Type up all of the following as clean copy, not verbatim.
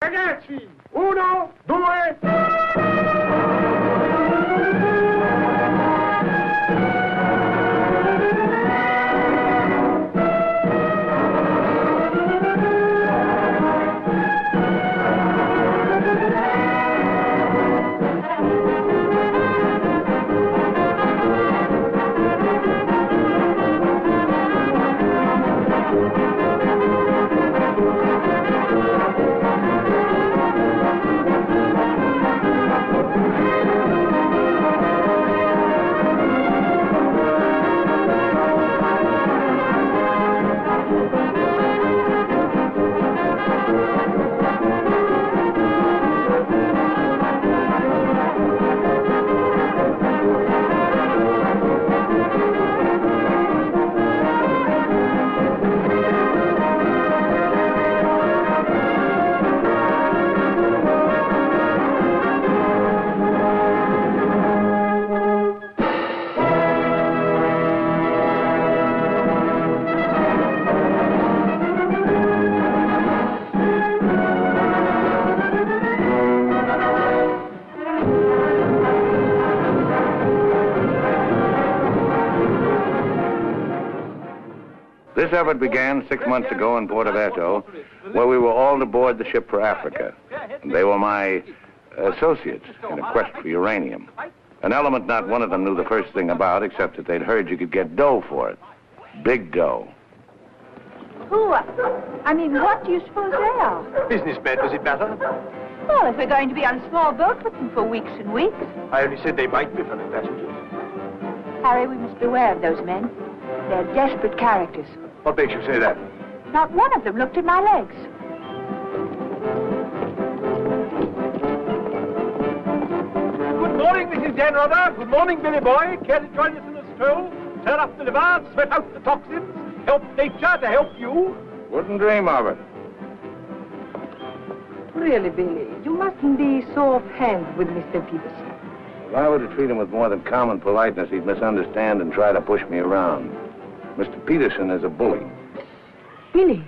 Ragazzi, 1, 2... This effort began 6 months ago in Porto-Verto, where we were all aboard the ship for Africa. They were my associates in a quest for uranium. An element not one of them knew the first thing about, except that they'd heard you could get dough for it. Big dough. Who? I mean, what do you suppose they are? Businessmen, does it matter? Well, if we're going to be on a small boat with them for weeks and weeks. I only said they might be fellow passengers. Harry, we must beware of those men. They're desperate characters. What makes you say that? Not one of them looked at my legs. Good morning, Mrs. Janrother. Good morning, Billy Boy. Care to join us in a stroll? Turn up the liver, sweat out the toxins, help nature to help you? Wouldn't dream of it. Really, Billy, you mustn't be so offhand with Mr. Peterson. If I were to treat him with more than common politeness, he'd misunderstand and try to push me around. Mr. Peterson is a bully. Billy,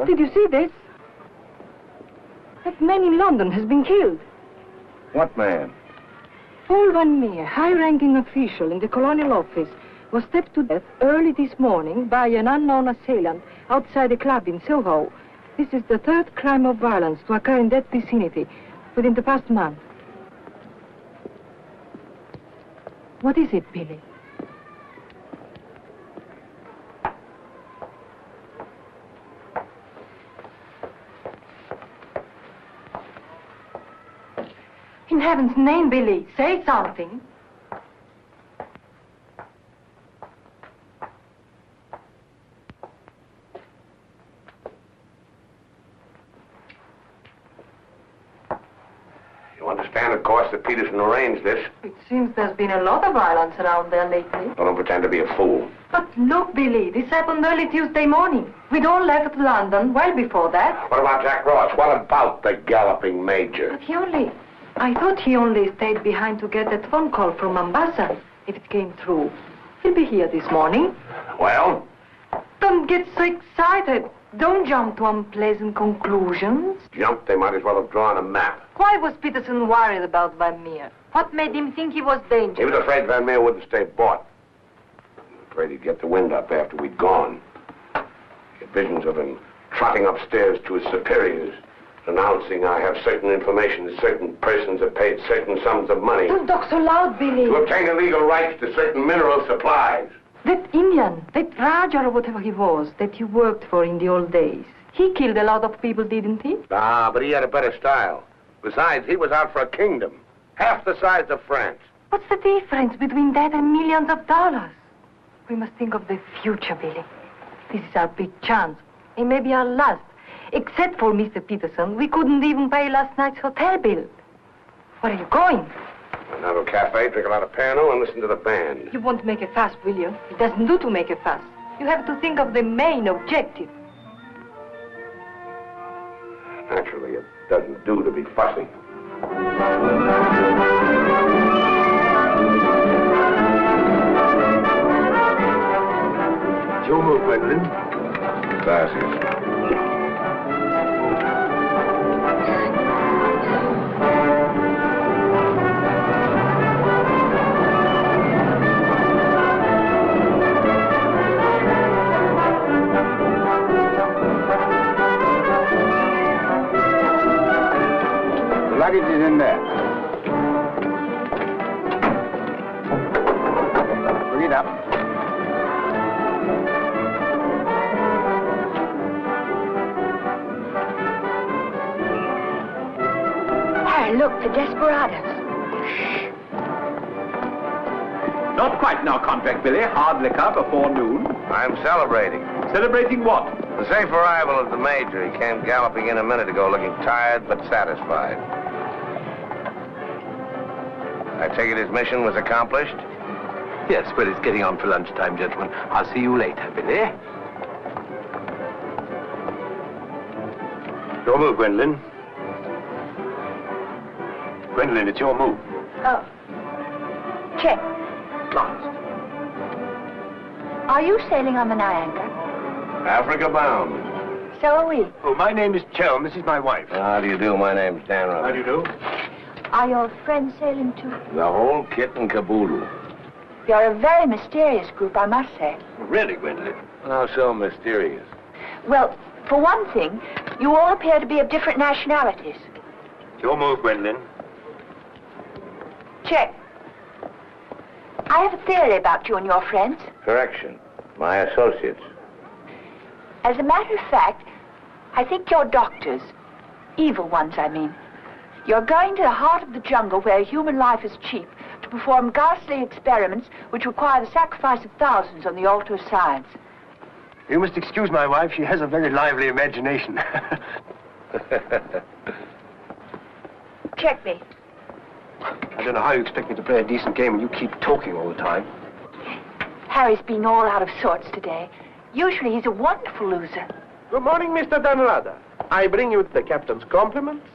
did you see this? That man in London has been killed. What man? Paul Van Meer, high-ranking official in the Colonial Office, was stabbed to death early this morning by an unknown assailant outside a club in Soho. This is the third crime of violence to occur in that vicinity within the past month. What is it, Billy? In heaven's name, Billy, say something. You understand, of course, that Peterson arranged this. It seems there's been a lot of violence around there lately. I don't pretend to be a fool. But look, Billy, this happened early Tuesday morning. We'd all left London well before that. What about Jack Ross? What about the galloping major? But I thought he only stayed behind to get that phone call from Mombasa. If it came through, he'll be here this morning. Well? Don't get so excited. Don't jump to unpleasant conclusions. Jump, they might as well have drawn a map. Why was Peterson worried about Van Meer? What made him think he was dangerous? He was afraid Van Meer wouldn't stay bought. Afraid he'd get the wind up after we'd gone. Get visions of him trotting upstairs to his superiors, announcing I have certain information that certain persons have paid certain sums of money Don't talk so loud, Billy. to obtain illegal rights to certain mineral supplies. That Indian, that Raja or whatever he was, that you worked for in the old days, he killed a lot of people, didn't he? Ah, but he had a better style. Besides, he was out for a kingdom, half the size of France. What's the difference between that and millions of dollars? We must think of the future, Billy. This is our big chance. It may be our last. Except for Mr. Peterson, we couldn't even pay last night's hotel bill. Where are you going? Another cafe, drink a lot of Pernod, and listen to the band. You won't make a fuss, will you? It doesn't do to make a fuss. You have to think of the main objective. Naturally, it doesn't do to be fussy. It's your move, Gwendolyn. Gracias. luggage is in there. Bring it up. Harry, look, the desperados. Not quite now, convict Billy. Hard liquor before noon. I'm celebrating. Celebrating what? The safe arrival of the Major. He came galloping in a minute ago looking tired but satisfied. I take it his mission was accomplished? Yes, well, it's getting on for lunchtime, gentlemen. I'll see you later, Billy. Your move, Gwendolyn. Gwendolyn, it's your move. Oh. Check. Last. Are you sailing on the Niagara? Africa bound. So are we. Oh, my name is Chelm. This is my wife. How do you do? My name's Dan Roberts. How do you do? Are your friends sailing too? The whole kit and caboodle. You're a very mysterious group, I must say. Really, Gwendolyn? How so mysterious? Well, for one thing, you all appear to be of different nationalities. It's your move, Gwendolyn. Check. I have a theory about you and your friends. Correction. My associates. As a matter of fact, I think you're doctors. Evil ones, I mean. You're going to the heart of the jungle where human life is cheap to perform ghastly experiments which require the sacrifice of thousands on the altar of science. You must excuse my wife. She has a very lively imagination. Check me. I don't know how you expect me to play a decent game when you keep talking all the time. Harry's been all out of sorts today. Usually he's a wonderful loser. Good morning, Mr. Danrada. I bring you the captain's compliments,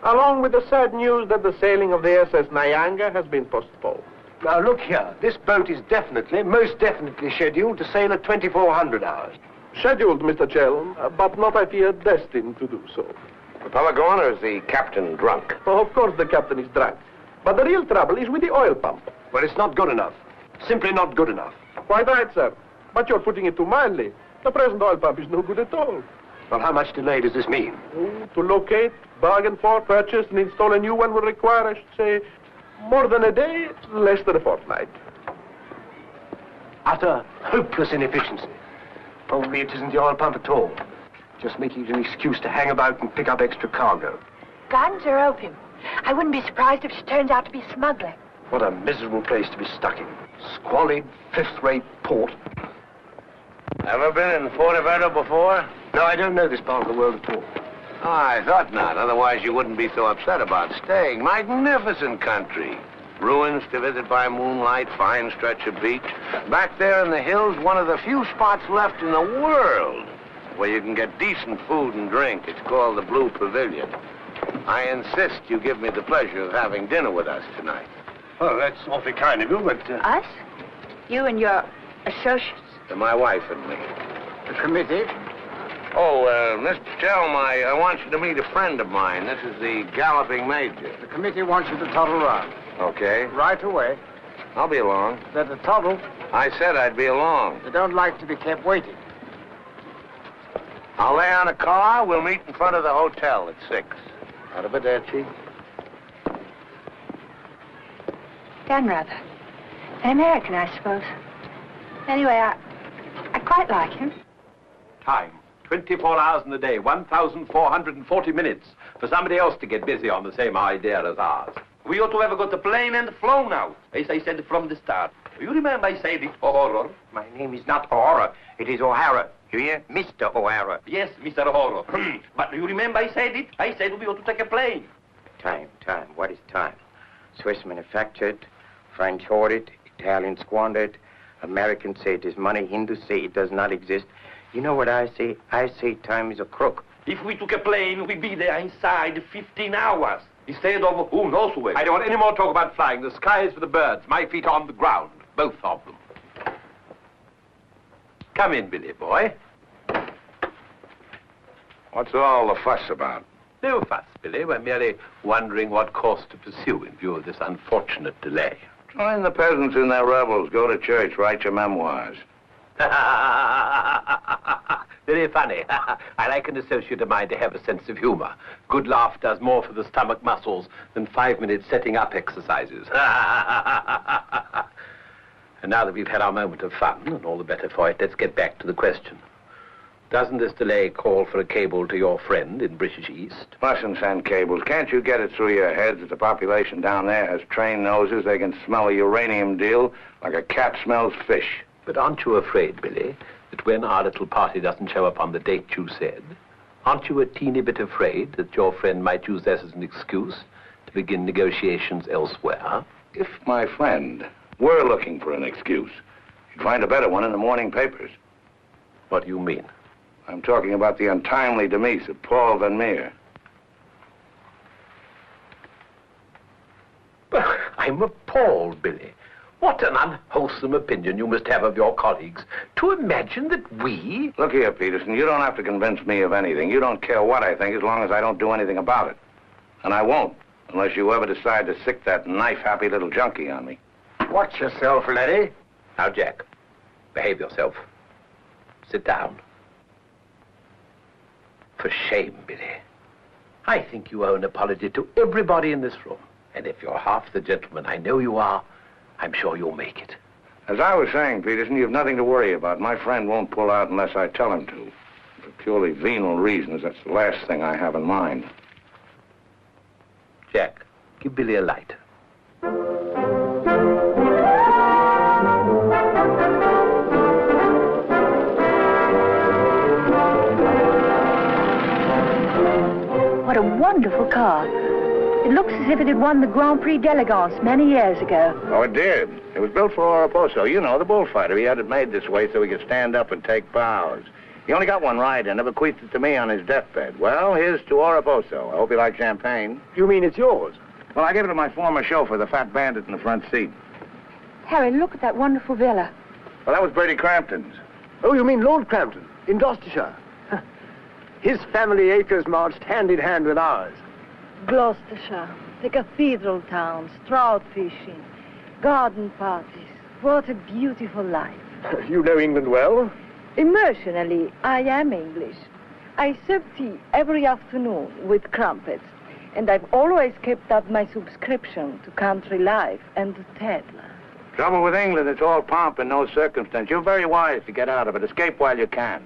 along with the sad news that the sailing of the SS Nyanga has been postponed. Now, look here. This boat is definitely, most definitely scheduled to sail at 2400 hours. Scheduled, Mr. Chelm, but not, I fear, destined to do so. Pelagon, or is the captain drunk? Oh, of course the captain is drunk. But the real trouble is with the oil pump. Well, it's not good enough. Simply not good enough. Quite right, sir. But you're putting it too mildly. The present oil pump is no good at all. Well, how much delay does this mean? Oh, to locate, bargain for, purchase, and install a new one will require, I should say, more than a day, less than a fortnight. Utter, hopeless inefficiency. Probably it isn't the oil pump at all. Just making it an excuse to hang about and pick up extra cargo. Guns or opium? I wouldn't be surprised if she turns out to be a smuggler. What a miserable place to be stuck in. Squalid, fifth-rate port. Ever been in Forteventura before? No, I don't know this part of the world at all. Oh, I thought not. Otherwise, you wouldn't be so upset about staying. Magnificent country. Ruins to visit by moonlight, fine stretch of beach. Back there in the hills, one of the few spots left in the world where you can get decent food and drink. It's called the Blue Pavilion. I insist you give me the pleasure of having dinner with us tonight. Oh, that's awfully kind of you, but... Us? You and your associates? My wife and me. The committee? Oh, Mr. Chelm, I want you to meet a friend of mine. This is the Galloping Major. The committee wants you to toddle round. Okay. Right away. I'll be along. That the toddle. I said I'd be along. They don't like to be kept waiting. I'll lay on a car. We'll meet in front of the hotel at 6. Arrivederci. Danrada. An American, I suppose. Anyway, I quite like him. Time. 24 hours in the day, 1,440 minutes for somebody else to get busy on the same idea as ours. We ought to have got a plane and flown out, as I said from the start. You remember I said it, O'Hara? My name is not O'Hara. It is O'Hara. You hear? Mr. O'Hara. Yes, Mr. O'Hara. But you remember I said it? I said we ought to take a plane. Time. What is time? Swiss manufactured, French hoarded, Italian squandered, Americans say it is money, Hindus say it does not exist. You know what I say? I say time is a crook. If we took a plane, we'd be there inside 15 hours. Instead of who knows where. I don't want any more talk about flying. The sky is for the birds. My feet are on the ground. Both of them. Come in, Billy boy. What's all the fuss about? No fuss, Billy. We're merely wondering what course to pursue in view of this unfortunate delay. Join the peasants in their revels. Go to church. Write your memoirs. Very funny. I like an associate of mine to have a sense of humor. Good laugh does more for the stomach muscles than 5-minute setting up exercises. And now that we've had our moment of fun, and all the better for it, let's get back to the question. Doesn't this delay call for a cable to your friend in British East? Mustn't send cables. Can't you get it through your heads that the population down there has trained noses? They can smell a uranium deal like a cat smells fish. But aren't you afraid, Billy, that when our little party doesn't show up on the date you said, aren't you a teeny bit afraid that your friend might use this as an excuse to begin negotiations elsewhere? If my friend were looking for an excuse, you'd find a better one in the morning papers. What do you mean? I'm talking about the untimely demise of Paul Van Meer. I'm appalled, Billy. What an unwholesome opinion you must have of your colleagues. To imagine that we... Look here, Peterson, you don't have to convince me of anything. You don't care what I think as long as I don't do anything about it. And I won't, unless you ever decide to sick that knife-happy little junkie on me. Watch yourself, laddie. Now, Jack, behave yourself. Sit down. For shame, Billy. I think you owe an apology to everybody in this room. And if you're half the gentleman I know you are, I'm sure you'll make it. As I was saying, Peterson, you've nothing to worry about. My friend won't pull out unless I tell him to. For purely venal reasons, that's the last thing I have in mind. Jack, give Billy a light. What a wonderful car. It looks as if it had won the Grand Prix d'Elegance many years ago. Oh, it did. It was built for Oraposo. You know, the bullfighter. He had it made this way so he could stand up and take bows. He only got one ride and bequeathed it to me on his deathbed. Well, here's to Oraposo. I hope you like champagne. You mean it's yours? Well, I gave it to my former chauffeur, the fat bandit in the front seat. Harry, look at that wonderful villa. Well, that was Bertie Crampton's. Oh, you mean Lord Crampton, in Gloucestershire. His family acres marched hand in hand with ours. Gloucestershire, the cathedral towns, trout fishing, garden parties. What a beautiful life. You know England well? Emotionally, I am English. I serve tea every afternoon with crumpets, and I've always kept up my subscription to Country Life and to Tedler. Trouble with England, it's all pomp and no circumstance. You're very wise to get out of it. Escape while you can.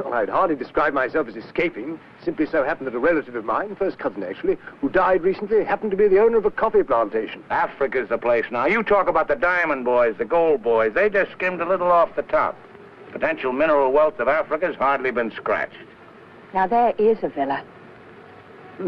Well, I'd hardly describe myself as escaping. Simply so happened that a relative of mine, first cousin actually, who died recently, happened to be the owner of a coffee plantation. Africa's the place now. You talk about the diamond boys, the gold boys. They just skimmed a little off the top. The potential mineral wealth of Africa's hardly been scratched. Now, there is a villa.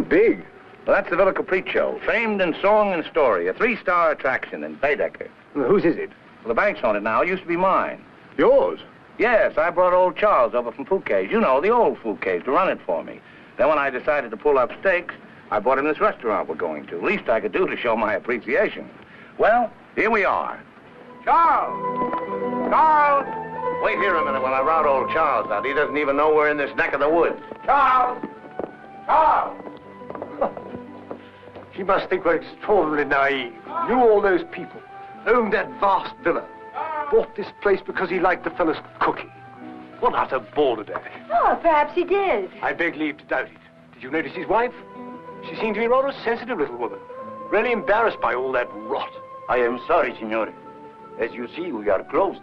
Big. Well, that's the Villa Capriccio, famed in song and story, a 3-star attraction in Baedeker. Well, whose is it? Well, the bank's on it now. It used to be mine. Yours? Yes, I brought old Charles over from Fouquet's. You know, the old Fouquet's, to run it for me. Then when I decided to pull up stakes, I bought him this restaurant we're going to. Least I could do to show my appreciation. Well, here we are. Charles! Charles! Wait here a minute while I rout old Charles out. He doesn't even know we're in this neck of the woods. Charles! Charles! She must think we're extraordinarily naive. Knew all those people. Owned that vast villa. Bought this place because he liked the fellow's cooking. What utter balderdash. Oh, perhaps he did. I beg leave to doubt it. Did you notice his wife? She seemed to be a rather sensitive little woman. Really embarrassed by all that rot. I am sorry, signore. As you see, we are closed.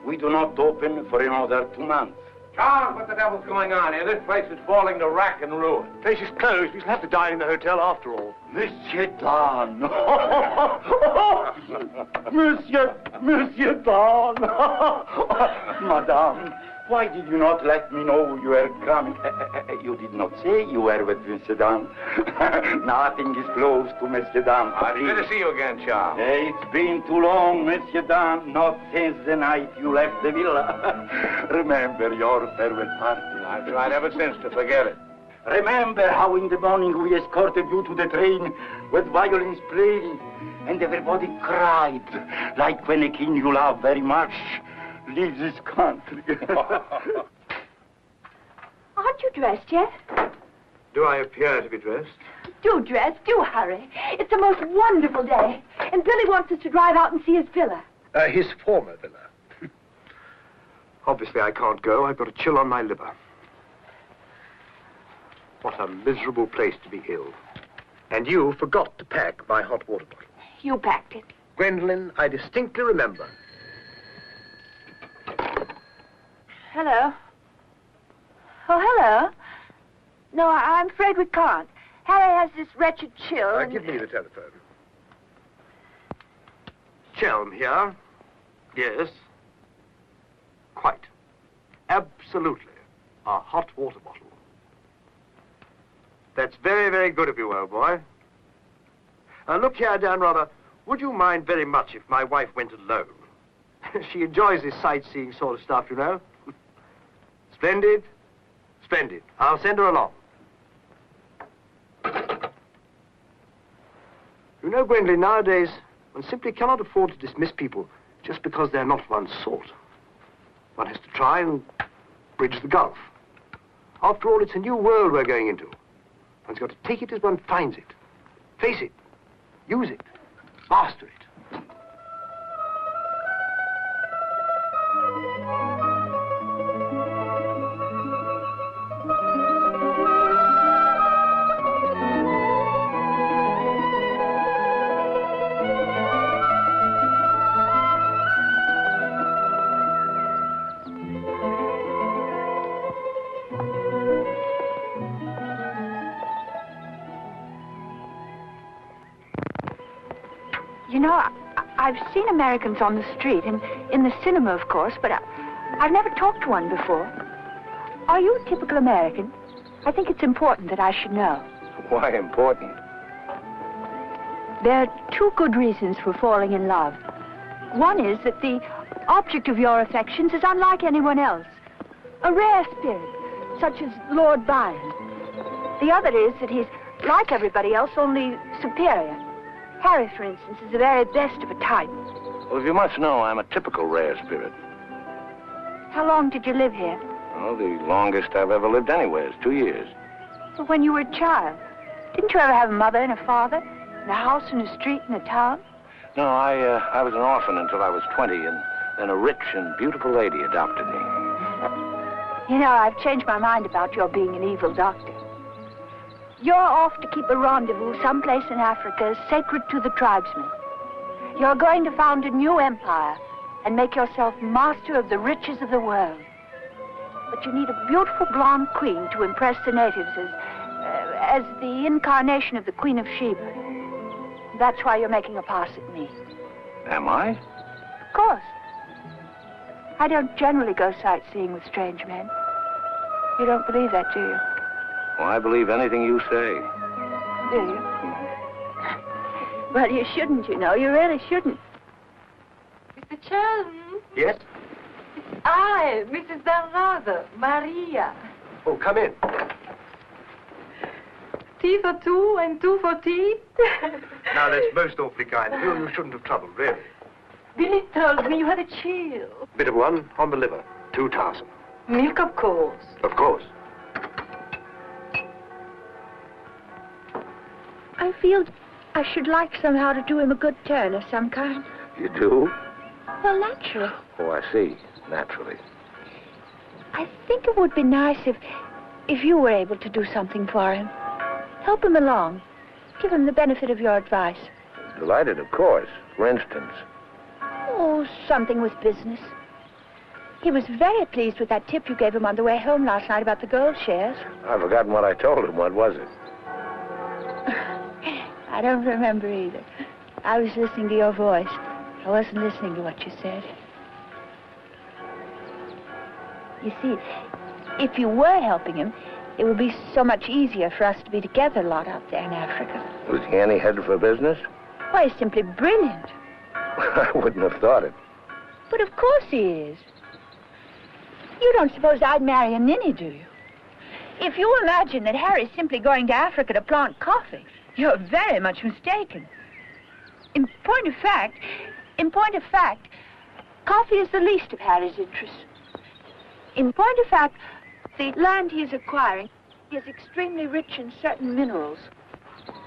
We do not open for another 2 months. Charles, what the devil's going on here? This place is falling to rack and ruin. Place is closed. We shall have to dine in the hotel after all. Monsieur Dan. Monsieur Dan. Madame, why did you not let me know you were coming? You did not say you were with Monsieur Dan. Nothing is close to Monsieur Dan. Good to see you again, Charles. It's been too long, Monsieur Dan, not since the night you left the villa. Remember your farewell party. I've tried ever since to forget it. Remember how in the morning we escorted you to the train with violins playing, and everybody cried, like when a king you love very much leaves his country. Aren't you dressed yet? Do I appear to be dressed? Do dress, do hurry. It's the most wonderful day. And Billy wants us to drive out and see his villa. His former villa. Obviously, I can't go. I've got a chill on my liver. What a miserable place to be ill. And you forgot to pack my hot water bottle. You packed it. Gwendolyn, I distinctly remember. Hello. Oh, hello. No, I'm afraid we can't. Harry has this wretched chill. Give me the telephone. Chelm here. Yes. Quite. Absolutely. A hot water bottle. That's very, very good of you, old boy. Look here, Dan Rather, would you mind very much if my wife went alone? She enjoys this sightseeing sort of stuff, you know. Splendid. Splendid. I'll send her along. You know, Gwendolyn, nowadays, one simply cannot afford to dismiss people just because they're not one's sort. One has to try and bridge the gulf. After all, it's a new world we're going into. One's got to take it as one finds it. Face it. Use it. Master it. You know, I've seen Americans on the street and in the cinema, of course, but I've never talked to one before. Are you a typical American? I think it's important that I should know. Why important? There are two good reasons for falling in love. One is that the object of your affections is unlike anyone else. A rare spirit, such as Lord Byron. The other is that he's like everybody else, only superior. Harry, for instance, is the very best of a type. Well, if you must know, I'm a typical rare spirit. How long did you live here? Well, the longest I've ever lived anywhere is 2 years. Well, when you were a child. Didn't you ever have a mother and a father? And a house and a street and a town? No, I was an orphan until I was 20, and then a rich and beautiful lady adopted me. You know, I've changed my mind about your being an evil doctor. You're off to keep a rendezvous someplace in Africa sacred to the tribesmen. You're going to found a new empire and make yourself master of the riches of the world. But you need a beautiful blonde queen to impress the natives as the incarnation of the Queen of Sheba. That's why you're making a pass at me. Am I? Of course. I don't generally go sightseeing with strange men. You don't believe that, do you? Well, I believe anything you say. Do you? Well, you shouldn't, you know. You really shouldn't. Mr. Chelm? Yes? It's I, Mrs. Dalrada, Maria. Oh, come in. Tea for two and two for tea? Now, that's most awfully kind of you. You shouldn't have troubled, really. Billy told me you had a chill. Bit of one on the liver. 2 tarsum. Milk, of course. Of course. I feel I should like somehow to do him a good turn of some kind. You do? Well, naturally. Oh, I see. Naturally. I think it would be nice if you were able to do something for him. Help him along. Give him the benefit of your advice. Delighted, of course. For instance. Oh, something with business. He was very pleased with that tip you gave him on the way home last night about the gold shares. I've forgotten what I told him. What was it? I don't remember either. I was listening to your voice. I wasn't listening to what you said. You see, if you were helping him, it would be so much easier for us to be together a lot out there in Africa. Was he any head for business? Why, he's simply brilliant. I wouldn't have thought it. But of course he is. You don't suppose I'd marry a ninny, do you? If you imagine that Harry's simply going to Africa to plant coffee, you're very much mistaken. In point of fact, coffee is the least of Harry's interests. In point of fact, the land he is acquiring is extremely rich in certain minerals.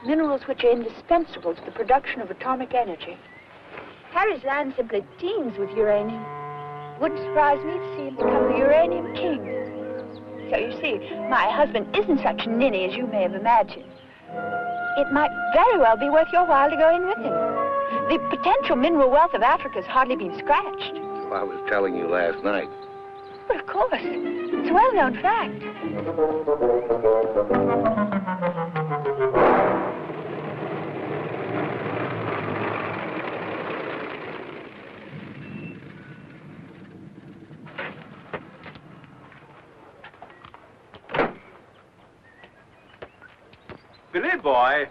Minerals which are indispensable to the production of atomic energy. Harry's land simply teems with uranium. Wouldn't surprise me to see him become the uranium king. So you see, my husband isn't such a ninny as you may have imagined. It might very well be worth your while to go in with him. The potential mineral wealth of Africa has hardly been scratched. Well, I was telling you last night. But of course, it's a well-known fact. Billy boy.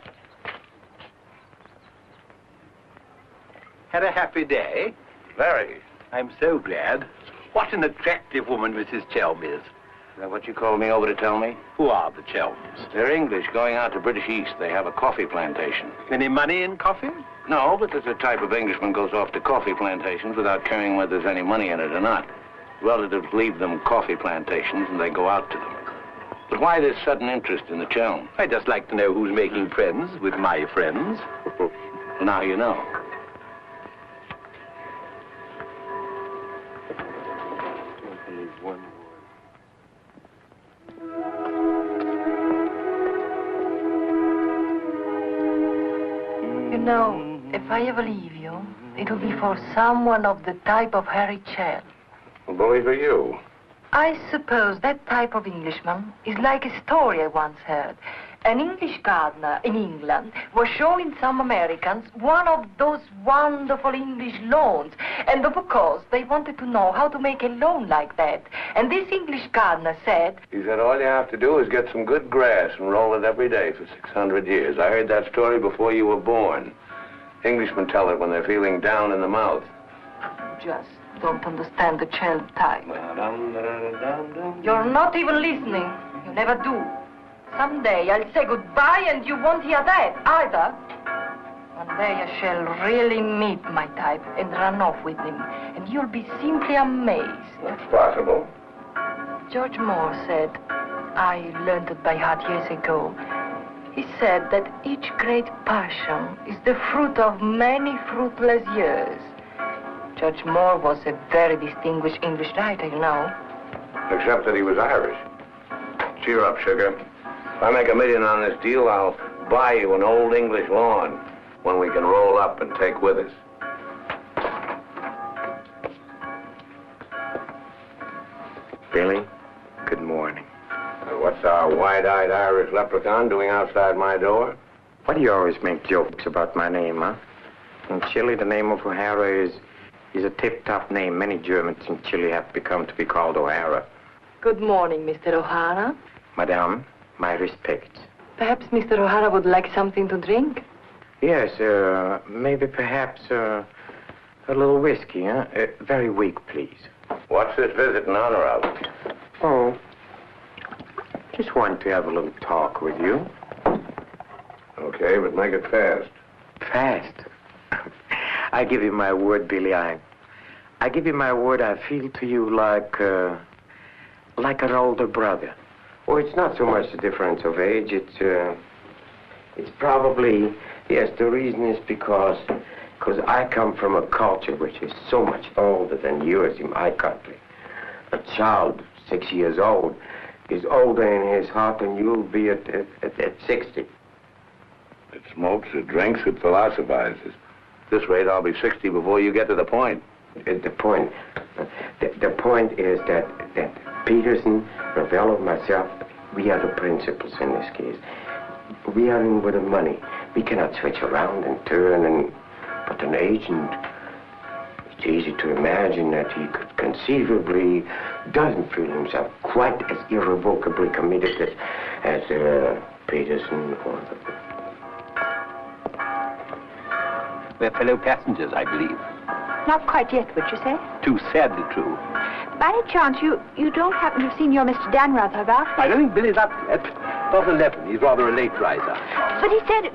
Had a happy day? Very. I'm so glad. What an attractive woman Mrs. Chelm is. Is that what you called me over to tell me? Who are the Chelms? They're English, going out to British East. They have a coffee plantation. Any money in coffee? No, but there's a type of Englishman goes off to coffee plantations without caring whether there's any money in it or not. Relatives leave them coffee plantations and they go out to them. But why this sudden interest in the Chelm? I'd just like to know who's making friends with my friends. Well, now you know. You know, if I ever leave you, it'll be for someone of the type of Harry Chell. Well, bully for you. I suppose that type of Englishman is like a story I once heard. An English gardener in England was showing some Americans one of those wonderful English lawns. And of course, they wanted to know how to make a lawn like that. And this English gardener said... He said all you have to do is get some good grass and roll it every day for 600 years. I heard that story before you were born. Englishmen tell it when they're feeling down in the mouth. Just don't understand the child type. You're not even listening. You never do. Someday I'll say goodbye and you won't hear that either. One day I shall really meet my type and run off with him. And you'll be simply amazed. That's possible. George Moore said, I learned it by heart years ago. He said that each great passion is the fruit of many fruitless years. George Moore was a very distinguished English writer, you know. Except that he was Irish. Cheer up, sugar. If I make $1 million on this deal, I'll buy you an old English lawn, one we can roll up and take with us. Billy, good morning. What's our wide-eyed Irish leprechaun doing outside my door? Why do you always make jokes about my name, huh? In Chile, the name of O'Hara is a tip-top name. Many Germans in Chile have become to be called O'Hara. Good morning, Mr. O'Hara. Madame, my respects. Perhaps Mr. O'Hara would like something to drink? Yes, maybe perhaps a little whiskey, huh? Very weak, please. What's this visit in honor of? Oh, just wanted to have a little talk with you. Okay, but make it fast. Fast? I give you my word, Billy. I give you my word. I feel to you like an older brother. Oh, it's not so much the difference of age. It's probably, yes, the reason is because I come from a culture which is so much older than yours in my country. A child 6 years old is older in his heart than you'll be at 60. It smokes, it drinks, it philosophizes. At this rate, I'll be 60 before you get to the point. The point is that Peterson, Ravello, myself, we are the principals in this case. We are in with the money. We cannot switch around and turn, but an agent, it's easy to imagine that he could conceivably doesn't feel himself quite as irrevocably committed as Peterson or We're fellow passengers, I believe. Not quite yet, would you say? Too sadly true. By any chance, you don't happen to have seen your Mr. Dan Ruther about? I don't think Billy's up at 11. He's rather a late riser. But he said it.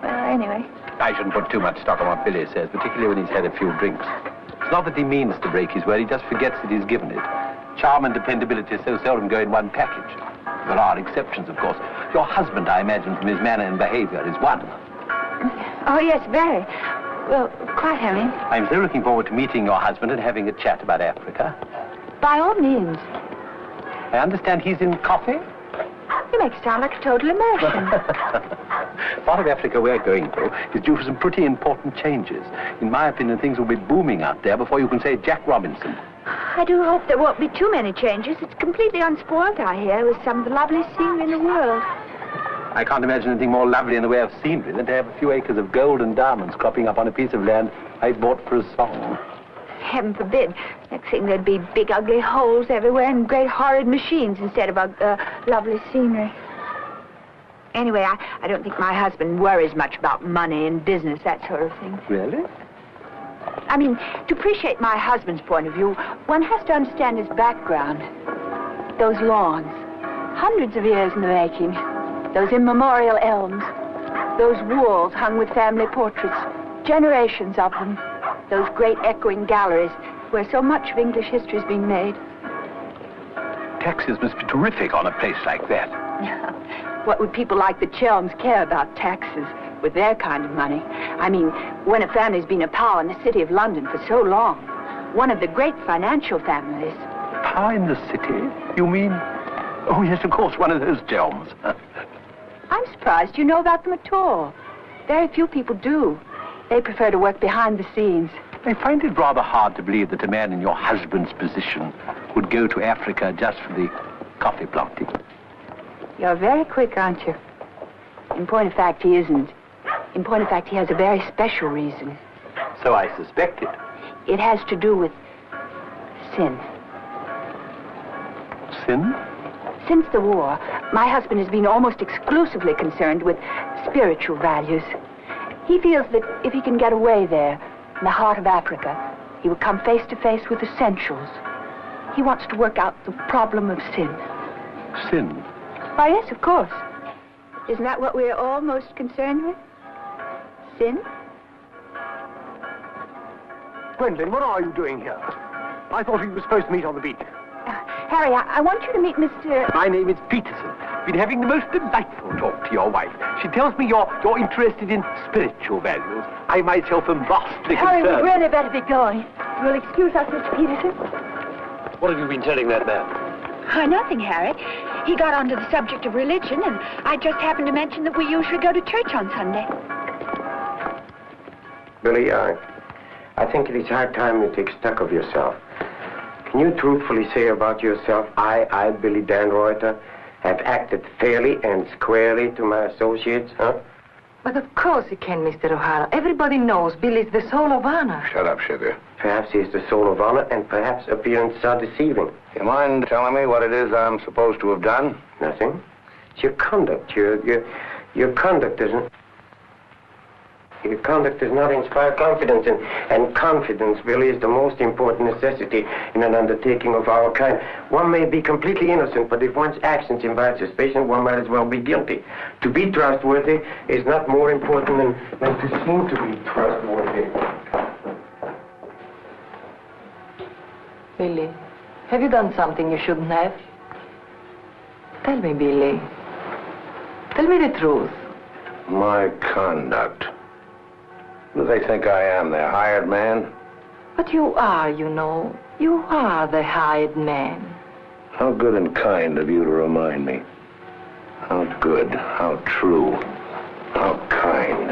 Well, anyway. I shouldn't put too much stock on what Billy says, particularly when he's had a few drinks. It's not that he means to break his word, he just forgets that he's given it. Charm and dependability so seldom go in one package. There are exceptions, of course. Your husband, I imagine, from his manner and behavior, is one. Oh, yes, very. Well, quite, Harry. I'm so looking forward to meeting your husband and having a chat about Africa. By all means. I understand he's in coffee? You make it sound like a total immersion. Part of Africa we're going to is due for some pretty important changes. In my opinion, things will be booming out there before you can say Jack Robinson. I do hope there won't be too many changes. It's completely unspoiled, I hear, with some of the loveliest scenery in the world. I can't imagine anything more lovely in the way of scenery than to have a few acres of gold and diamonds cropping up on a piece of land I bought for a song. Heaven forbid. Next thing there'd be big ugly holes everywhere and great horrid machines instead of lovely scenery. Anyway, I don't think my husband worries much about money and business, that sort of thing. Really? I mean, to appreciate my husband's point of view, one has to understand his background. Those lawns, hundreds of years in the making. Those immemorial elms. Those walls hung with family portraits. Generations of them. Those great echoing galleries where so much of English history has been made. Taxes must be terrific on a place like that. What would people like the Chelms care about taxes with their kind of money? I mean, when a family's been a power in the city of London for so long, one of the great financial families. Power in the city? You mean? Oh, yes, of course, one of those Chelms. I'm surprised you know about them at all. Very few people do. They prefer to work behind the scenes. I find it rather hard to believe that a man in your husband's position would go to Africa just for the coffee planting. You're very quick, aren't you? In point of fact, he isn't. In point of fact, he has a very special reason. So I suspected. It has to do with sin. Sin? Since the war, my husband has been almost exclusively concerned with spiritual values. He feels that if he can get away there, in the heart of Africa, he will come face to face with essentials. He wants to work out the problem of sin. Sin? Why, yes, of course. Isn't that what we're all most concerned with? Sin? Gwendolyn, what are you doing here? I thought we were supposed to meet on the beach. Harry, I want you to meet Mr... My name is Peterson. Been having the most delightful talk to your wife. She tells me you're interested in spiritual values. I myself am vastly Harry, concerned. we'd really better be going. You'll excuse us, Mr. Peterson? What have you been telling that man? Nothing, Harry. He got onto the subject of religion, and I just happened to mention that we usually go to church on Sunday. Billy, I think it is high time you take stock of yourself. Can you truthfully say about yourself, I, Billy Dan Reuter, have acted fairly and squarely to my associates, huh? But of course he can, Mr. O'Hara. Everybody knows Billy's the soul of honor. Shut up, sugar. Perhaps he is the soul of honor, and perhaps appearances are deceiving. You mind telling me what it is I'm supposed to have done? Nothing. It's your conduct. Your conduct doesn't... Your conduct does not inspire confidence, and confidence, Billy, is the most important necessity in an undertaking of our kind. One may be completely innocent, but if one's actions invite suspicion, one might as well be guilty. To be trustworthy is not more important than to seem to be trustworthy. Billy, have you done something you shouldn't have? Tell me, Billy. Tell me the truth. My conduct. Who do they think I am, their hired man? But you are, you know. You are the hired man. How good and kind of you to remind me. How good, how true, how kind.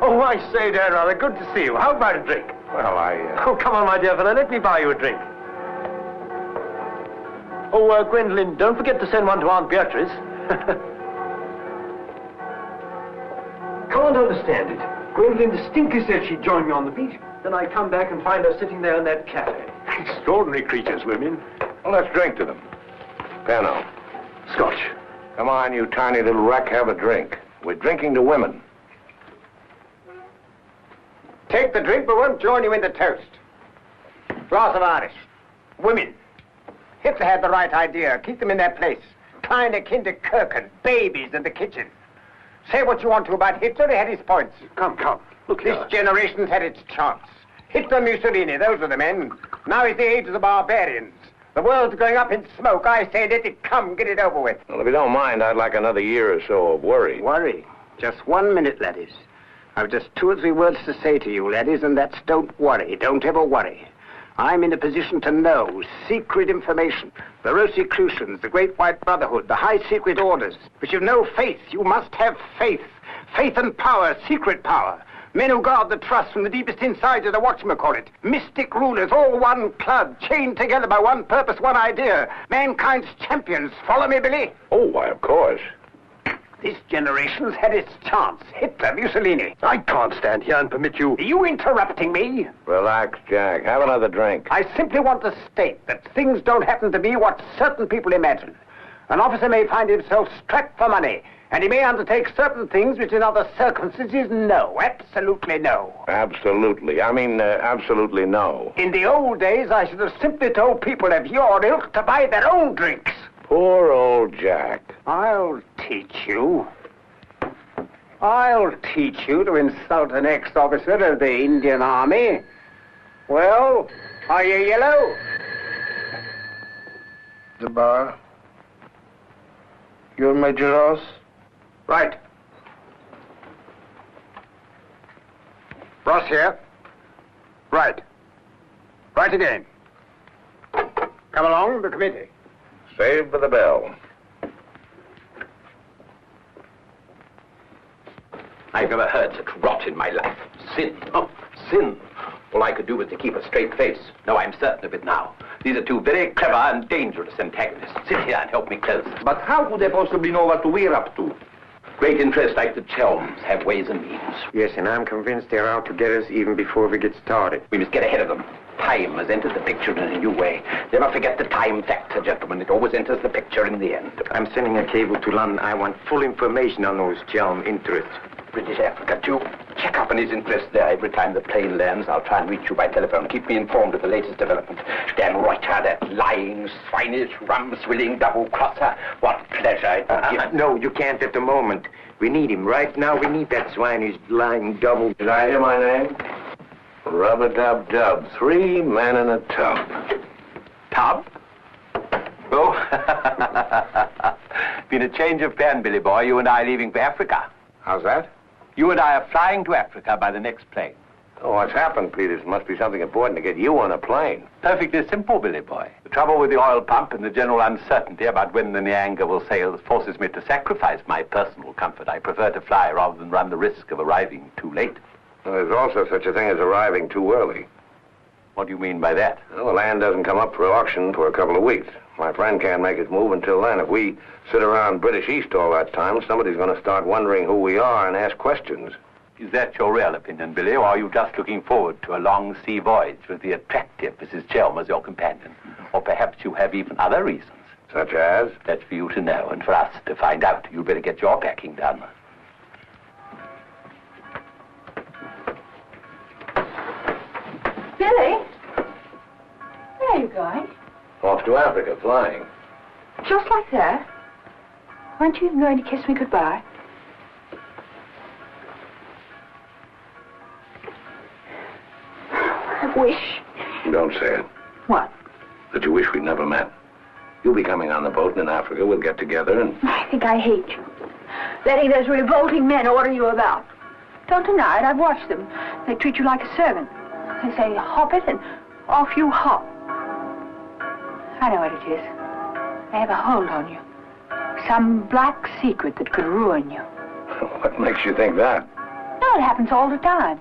Oh, I say, Dan, rather good to see you. How about a drink? Well, Oh, come on, my dear fellow. Let me buy you a drink. Oh, Gwendolyn, don't forget to send one to Aunt Beatrice. Can't understand it. Gwendolyn distinctly said she'd join me on the beach. Then I come back and find her sitting there in that cafe. Extraordinary creatures, women. well, let's drink to them. Pano. Scotch. Come on, you tiny little wreck, have a drink. We're drinking to women. Take the drink, but won't join you in the toast. Glass of Irish. Women. Hitler had the right idea. Keep them in their place. Kleine Kinderkirchen, babies in the kitchen. Say what you want to about Hitler, he had his points. Come. Look This here. generation's had its chance. Hitler, Mussolini, those are the men. Now is the age of the barbarians. The world's going up in smoke. I say, let it come. Get it over with. Well, if you don't mind, I'd like another year or so of worry. Worry? Just 1 minute, laddies. I've just 2 or 3 words to say to you, laddies, and that's don't worry. Don't ever worry. I'm in a position to know secret information. The Rosicrucians, the Great White Brotherhood, the high secret orders. But you've no faith. You must have faith. Faith and power, secret power. Men who guard the trust from the deepest inside of the whatchamacallit. Mystic rulers, all one club, chained together by one purpose, one idea. Mankind's champions. Follow me, Billy? Oh, why, of course. This generation's had its chance. Hitler, Mussolini. I can't stand here and permit you... Are you interrupting me? Relax, Jack. Have another drink. I simply want to state that things don't happen to be what certain people imagine. An officer may find himself strapped for money, and he may undertake certain things which in other circumstances, no. Absolutely no. Absolutely. I mean, absolutely no. In the old days, I should have simply told people of your ilk to buy their own drinks. Poor old Jack. I'll teach you. I'll teach you to insult an ex-officer of the Indian Army. Well, are you yellow? The bar. You're Major Ross? Right. Ross here. Right. Right again. Come along, the committee. Saved by the bell. I've never heard such rot in my life. Sin. Oh, sin. All I could do was to keep a straight face. No, I'm certain of it now. These are 2 very clever and dangerous antagonists. Sit here and help me close. But how could they possibly know what we're up to? Great interests like the Chelms have ways and means. Yes, and I'm convinced they're out to get us even before we get started. We must get ahead of them. Time has entered the picture in a new way. Never forget the time factor, gentlemen. It always enters the picture in the end. I'm sending a cable to London. I want full information on those Chelm interests. British Africa, too. Check up on his interests there. Every time the plane lands, I'll try and reach you by telephone. Keep me informed of the latest development. Dan Reuter, that lying, swinish, rum-swilling double-crosser. What pleasure it would give. No, you can't at the moment. We need him. Right now, we need that swinish, lying double... Did I hear my name? Rub-a-dub-dub. 3 men in a tub. Tub? Oh, been a change of plan, Billy boy. You and I are leaving for Africa. How's that? You and I are flying to Africa by the next plane. Oh, what's happened, Peters? Must be something important to get you on a plane. Perfectly simple, Billy boy. The trouble with the oil pump and the general uncertainty about when the Nyanga will sail forces me to sacrifice my personal comfort. I prefer to fly rather than run the risk of arriving too late. Well, there's also such a thing as arriving too early. What do you mean by that? Well, the land doesn't come up for auction for a couple of weeks. My friend can't make his move until then. If we sit around British East all that time, somebody's going to start wondering who we are and ask questions. Is that your real opinion, Billy, or are you just looking forward to a long sea voyage with the attractive Mrs. Chelm as your companion? Or perhaps you have even other reasons? Such as? That's for you to know and for us to find out. You'd better get your packing done. Billy? Where are you going? Off to Africa, flying. Just like that? Weren't you even going to kiss me goodbye? I wish. Don't say it. What? That you wish we'd never met. You'll be coming on the boat, and in Africa we'll get together and... I think I hate you. Letting those revolting men order you about. Don't deny it, I've watched them. They treat you like a servant. They say, hop it, and off you hop. I know what it is. They have a hold on you. Some black secret that could ruin you. What makes you think that? No, it happens all the time.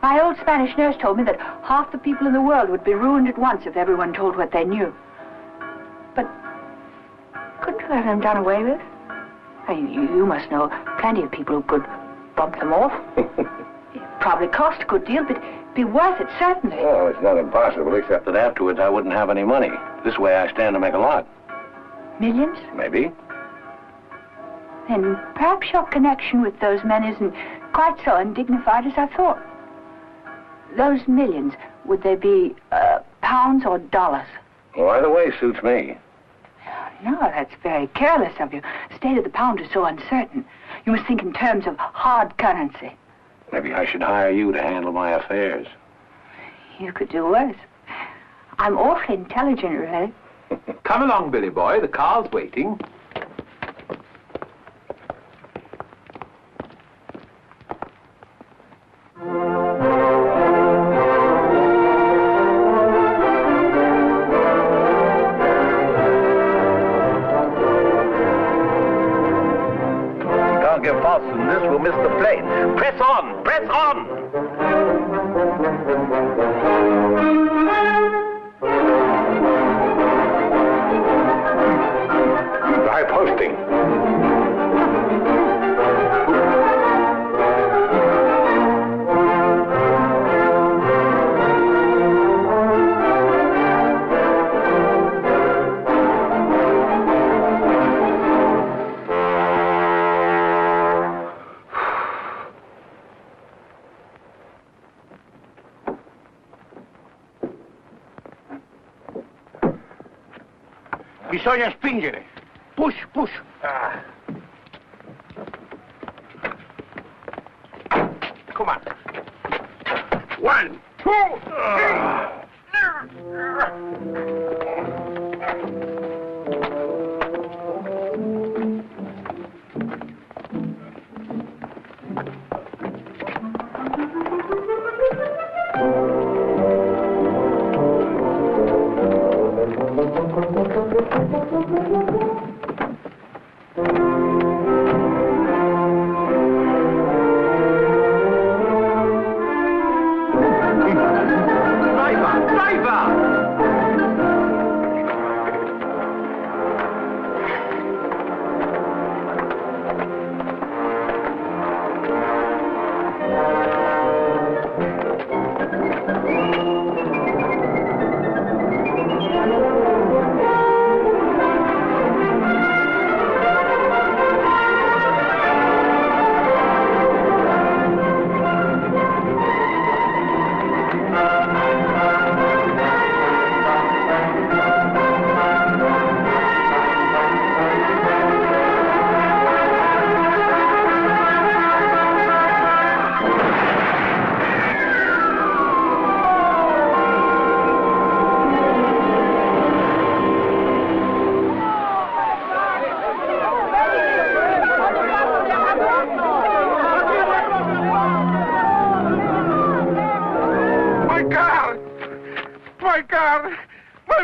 My old Spanish nurse told me that half the people in the world would be ruined at once if everyone told what they knew. But couldn't you have them done away with? I mean, you must know plenty of people who could bump them off. It'd probably cost a good deal, but it'd be worth it, certainly. Well, it's not impossible, except that afterwards I wouldn't have any money. This way I stand to make a lot. Millions? Maybe. Then perhaps your connection with those men isn't quite so undignified as I thought. Those millions, would they be pounds or dollars? Well, either way suits me. No, that's very careless of you. The state of the pound is so uncertain. You must think in terms of hard currency. Maybe I should hire you to handle my affairs. You could do worse. I'm awfully intelligent, really. Come along, Billy boy. The car's waiting. Can't get faster than this, we'll miss the plane. Press on! Press on! High posting. Bisogna spingere. Push, push. Come on. 1, 2,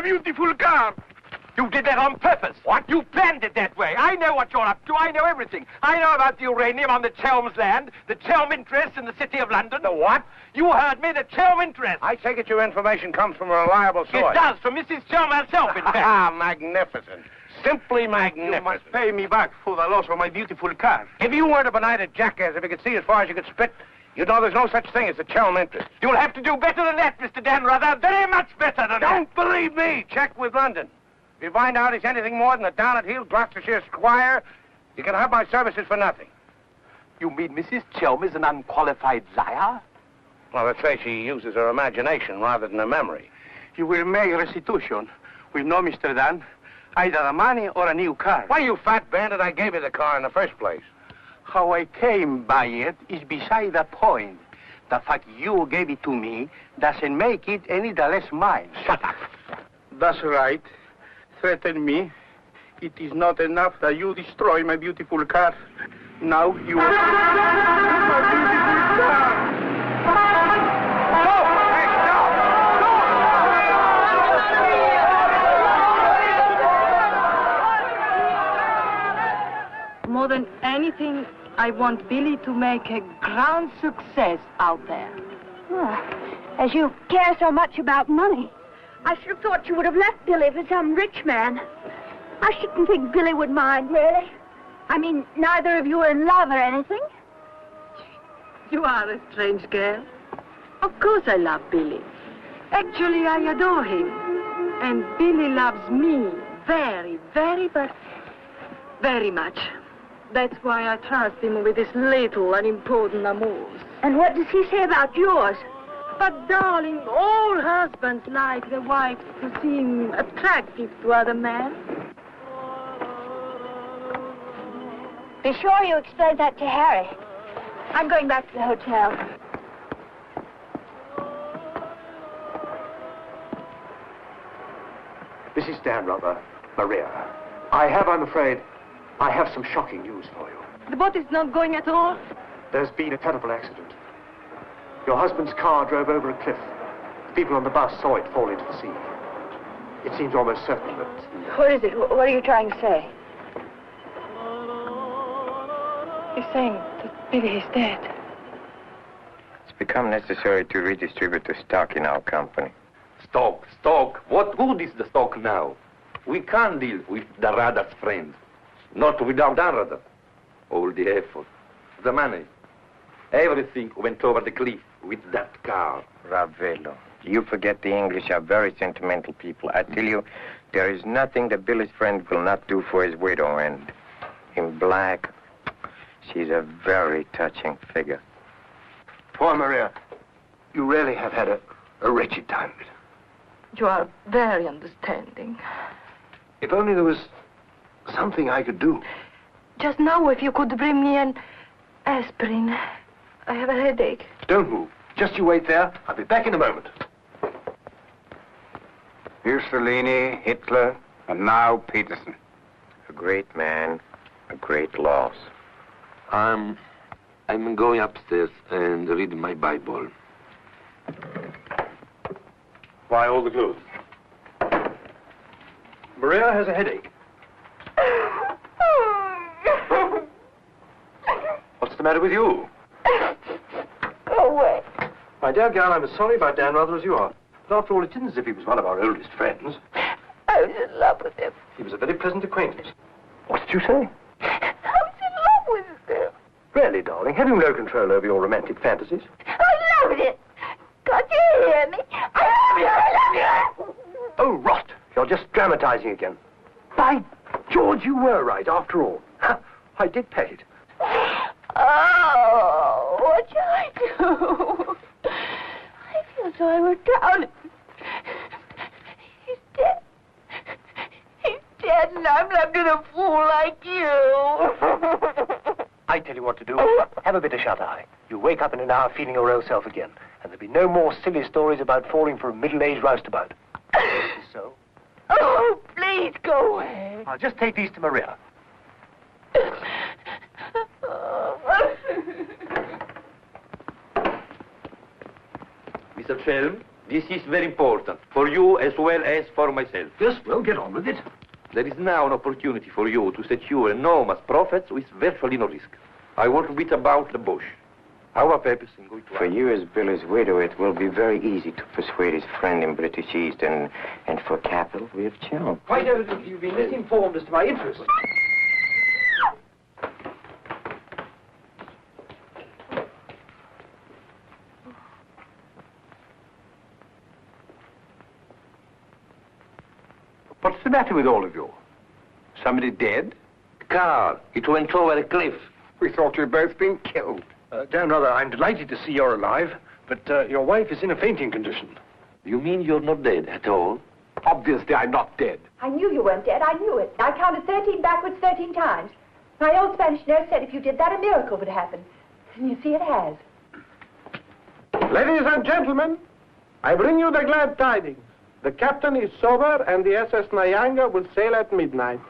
My beautiful car! You did that on purpose. What? You planned it that way. I know what you're up to. I know everything. I know about the uranium on the Chelms land, the Chelm interest in the City of London. The what? You heard me, the Chelm interest. I take it your information comes from a reliable source. It does, from Mrs. Chelm herself, in fact. Ah, magnificent. Simply magnificent. You must pay me back for the loss of my beautiful car. If you weren't a benighted jackass, if you could see as far as you could spit, you'd know there's no such thing as the Chelm interest. You'll have to do better than that, Mr. Dan Ruther. Very much better than that. Don't believe me. Check with London. If you find out he's anything more than a down-at-heel Gloucestershire squire, you can have my services for nothing. You mean Mrs. Chelm is an unqualified liar? Well, let's say she uses her imagination rather than her memory. You will make restitution. We know, Mr. Dan, either the money or a new car. Why, you fat bandit, I gave you the car in the first place. How I came by it is beside the point. The fact you gave it to me doesn't make it any the less mine. Shut up. That's right. Threaten me. It is not enough that you destroy my beautiful car. Now you... my beautiful car! More than anything, I want Billy to make a grand success out there. As you care so much about money, I should have thought you would have left Billy for some rich man. I shouldn't think Billy would mind, really. I mean, neither of you are in love or anything. You are a strange girl. Of course I love Billy. Actually, I adore him. And Billy loves me very, but very much. That's why I trust him with his little unimportant amours. And what does he say about yours? But, darling, all husbands like their wives to seem attractive to other men. Be sure you explain that to Harry. I'm going back to the hotel. Mrs. Stanrother, Maria, I'm afraid, I have some shocking news for you. The boat is not going at all? There's been a terrible accident. Your husband's car drove over a cliff. The people on the bus saw it fall into the sea. It seems almost certain that... What is it? What are you trying to say? He's saying that Billy is dead. It's become necessary to redistribute the stock in our company. Stock. What good is the stock now? We can't deal with the Radar's friends. Not without Radar. All the effort, the money, everything went over the cliff with that car. Ravello, you forget the English are very sentimental people. I tell you, there is nothing that Billy's friend will not do for his widow, and in black, she's a very touching figure. Poor Maria, you really have had a wretched time of it. You are very understanding. If only there was something I could do. Just now, if you could bring me an aspirin. I have a headache. Don't move. Just you wait there. I'll be back in a moment. Mussolini, Hitler, and now Peterson. A great man, a great loss. I'm going upstairs and reading my Bible. Why all the clothes? Maria has a headache. What's the matter with you? Go away. My dear girl, I'm as sorry about Dan Rather as you are. But after all, it isn't as if he was one of our oldest friends. I was in love with him. He was a very pleasant acquaintance. What did you say? I was in love with him. Really, darling, have you no control over your romantic fantasies? I loved it. Can't you hear me? I love you. Oh, rot. You're just dramatizing again. By George, you were right, after all. I did pay it. Oh, what shall I do? I feel so I were drowning. He's dead. He's dead, and I'm left in a fool like you. I tell you what to do. Have a bit of shut-eye. You wake up in an hour feeling your old self again, and there'll be no more silly stories about falling for a middle-aged roustabout. So? Oh, please go away. I'll just take these to Maria. Mr. Chelm, this is very important, for you as well as for myself. Yes, well, get on with it. There is now an opportunity for you to secure enormous profits with virtually no risk. I want a bit about the bush. Our purpose in going to... For you as Billy's widow, it will be very easy to persuade his friend in British East, and for capital, we have Chelm. Quite evidently, you've been misinformed as to my interests. What's the matter with all of you? Somebody dead? Car, it went over a cliff. We thought you'd both been killed. Dan Rather, I'm delighted to see you're alive, but your wife is in a fainting condition. You mean you're not dead at all? Obviously, I'm not dead. I knew you weren't dead. I knew it. I counted 13 backwards 13 times. My old Spanish nurse said if you did that, a miracle would happen. And you see, it has. Ladies and gentlemen, I bring you the glad tidings. The captain is sober, and the SS Nyanga will sail at midnight.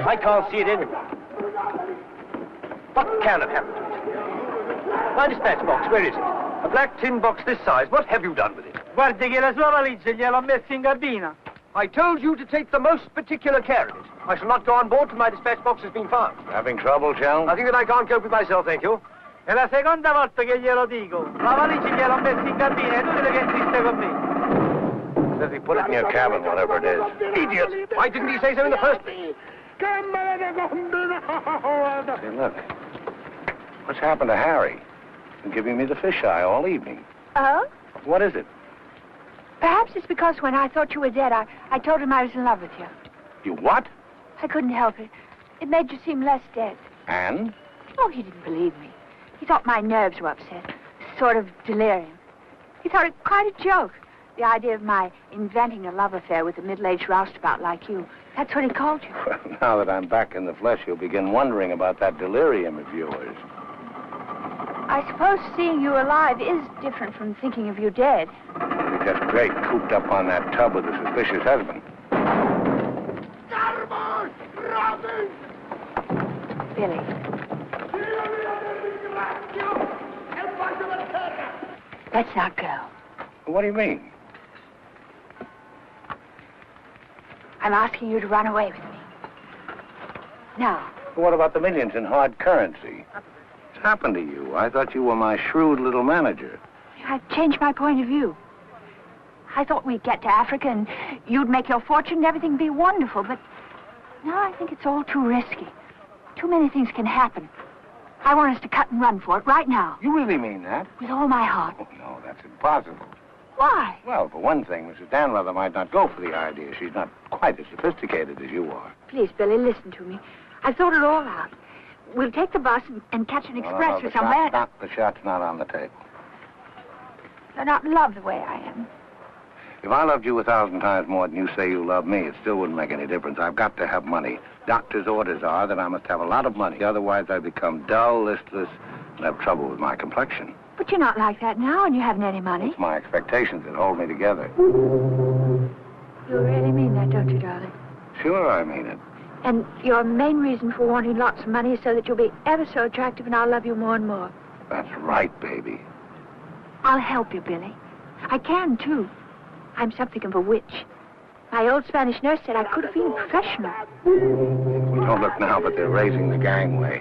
I can't see it anywhere. What can have happened to it? My dispatch box, where is it? A black tin box this size. What have you done with it? Guardi che la sua valigia gliel'ho messa in cabina. I told you to take the most particular care of it. I shall not go on board till my dispatch box has been found. Having trouble, Chelm? I think that I can't cope with myself, thank you. È la seconda volta che glielo dico. La valigia gliel'ho messa in cabina, è inutile che insiste con me. Says he put it in your cabin, whatever it is. Idiot! Why didn't he say so in the first place? Hey, look. What's happened to Harry? Been giving me the fisheye all evening. Oh? What is it? Perhaps it's because when I thought you were dead, I told him I was in love with you. You what? I couldn't help it. It made you seem less dead. And? Oh, he didn't believe me. He thought my nerves were upset. Sort of delirium. He thought it quite a joke. The idea of my inventing a love affair with a middle-aged roustabout like you. That's what he called you. Well, now that I'm back in the flesh, you'll begin wondering about that delirium of yours. I suppose seeing you alive is different from thinking of you dead. You're just great cooped up on that tub with a suspicious husband. Billy. Let's not go. What do you mean? I'm asking you to run away with me. Now. What about the millions in hard currency? What's happened to you? I thought you were my shrewd little manager. I've changed my point of view. I thought we'd get to Africa and you'd make your fortune and everything be wonderful, but now I think it's all too risky. Too many things can happen. I want us to cut and run for it right now. You really mean that? With all my heart. Oh, no, that's impossible. Why? Well, for one thing, Mrs. Danrother might not go for the idea. She's not quite as sophisticated as you are. Please, Billy, listen to me. I've thought it all out. We'll take the bus and catch an express or somewhere. The shot's not on the table. You're not in love the way I am. If I loved you 1,000 times more than you say you love me, it still wouldn't make any difference. I've got to have money. Doctor's orders are that I must have a lot of money. Otherwise, I become dull, listless, and have trouble with my complexion. But you're not like that now, and you haven't any money. It's my expectations that hold me together. You really mean that, don't you, darling? Sure, I mean it. And your main reason for wanting lots of money is so that you'll be ever so attractive and I'll love you more and more. That's right, baby. I'll help you, Billy. I can, too. I'm something of a witch. My old Spanish nurse said I could have been professional. Don't look now, but they're raising the gangway.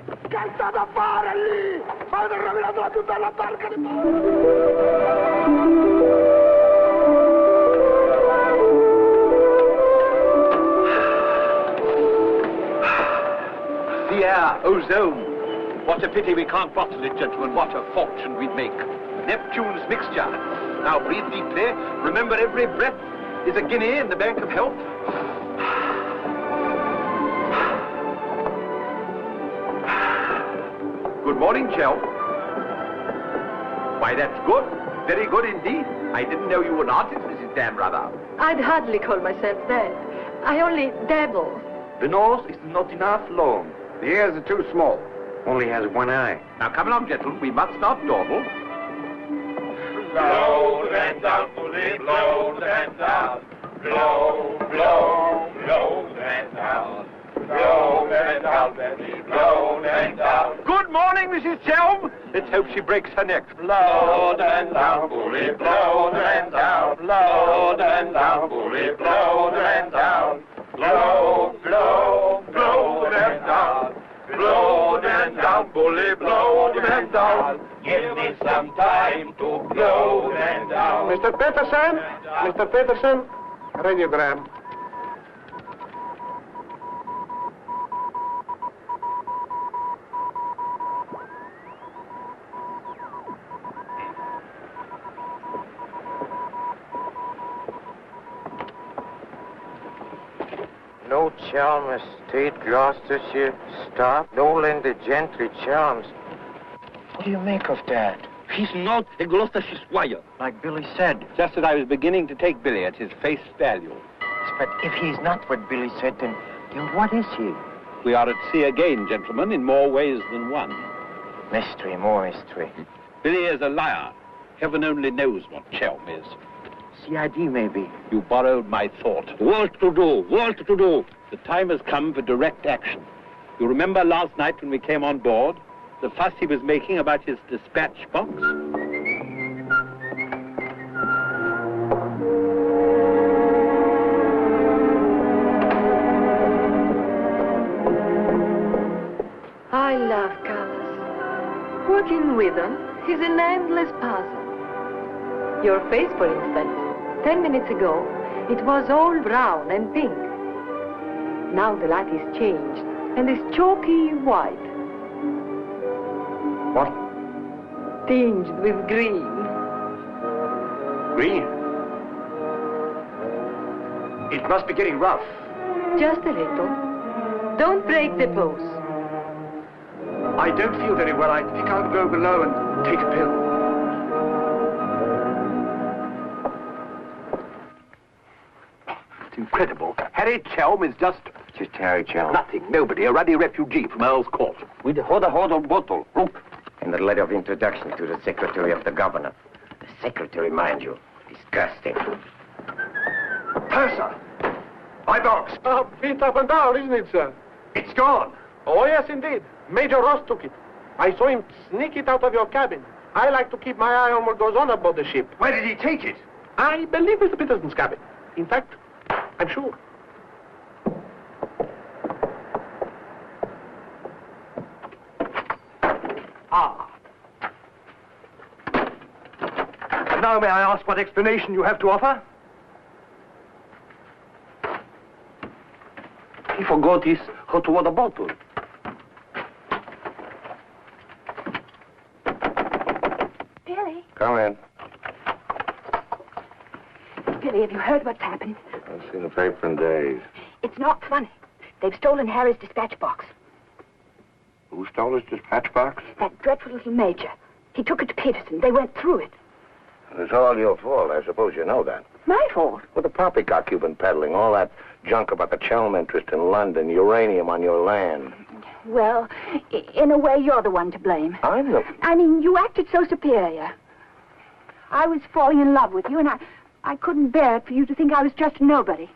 The air, ozone. What a pity we can't bottle it, gentlemen. What a fortune we'd make. Neptune's mixture. Now breathe deeply. Remember, every breath is a guinea in the bank of health. Good morning, Chell. Why, that's good. Very good indeed. I didn't know you were an artist, Mrs. Danrother. I'd hardly call myself that. I only dabble. The nose is not enough long. The ears are too small. Only has one eye. Now, come along, gentlemen. We must not dawdle. Blow the man down, bully, blow the man down. Blow, blow, blow the man down. Blow the man down, baby, blow the man down. Good morning, Mrs. Chelm. Let's hope she breaks her neck. Blow the man down, bully, blow the man down. Blow the man down, bully, blow the man down. Blow, blow, blow the man down. Blow the man down, bully, blow the man down. Give me some time to blow the man down. Mr. Peterson? Mr. Peterson? Radiogram. No Chelm Estate, Gloucestershire. Stop. No Lender Gentry, Chelms. What do you make of that? He's not a Gloucestershire squire. Like Billy said. Just as I was beginning to take Billy at his face value. But if he's not what Billy said, then what is he? We are at sea again, gentlemen, in more ways than one. Mystery, more mystery. Billy is a liar. Heaven only knows what Chelm is. CID, maybe. You borrowed my thought. What to do? What to do? The time has come for direct action. You remember last night when we came on board? The fuss he was making about his dispatch box? I love colors. Working with them is an endless puzzle. Your face, for instance. 10 minutes ago, it was all brown and pink. Now the light is changed and is chalky white. What? Tinged with green. Green? It must be getting rough. Just a little. Don't break the pose. I don't feel very well. I think I'll go below and take a pill. incredible. Harry Chelm is just... Just Harry Chelm. Nothing. Nobody. A ruddy refugee from Earl's Court. With the hot bottle. Look. And the letter of introduction to the secretary of the governor. The secretary, mind you. Disgusting. Purser! My box! Feet up and down, isn't it, sir? It's gone. Oh, yes, indeed. Major Ross took it. I saw him sneak it out of your cabin. I like to keep my eye on what goes on aboard the ship. Where did he take it? I believe it's Peterson's cabin. In fact, I'm sure. And now may I ask what explanation you have to offer? He forgot his hot water bottle. Billy? Come in. Billy, have you heard what's happened? I've seen the paper in days. It's not funny. They've stolen Harry's dispatch box. Who stole his dispatch box? That dreadful little major. He took it to Peterson. They went through it. It's all your fault. I suppose you know that. My fault? Well, the poppycock you've been peddling, all that junk about the Chelm interest in London, uranium on your land. Well, in a way, you're the one to blame. I'm the... I mean, you acted so superior. I was falling in love with you, and I couldn't bear it for you to think I was just a nobody.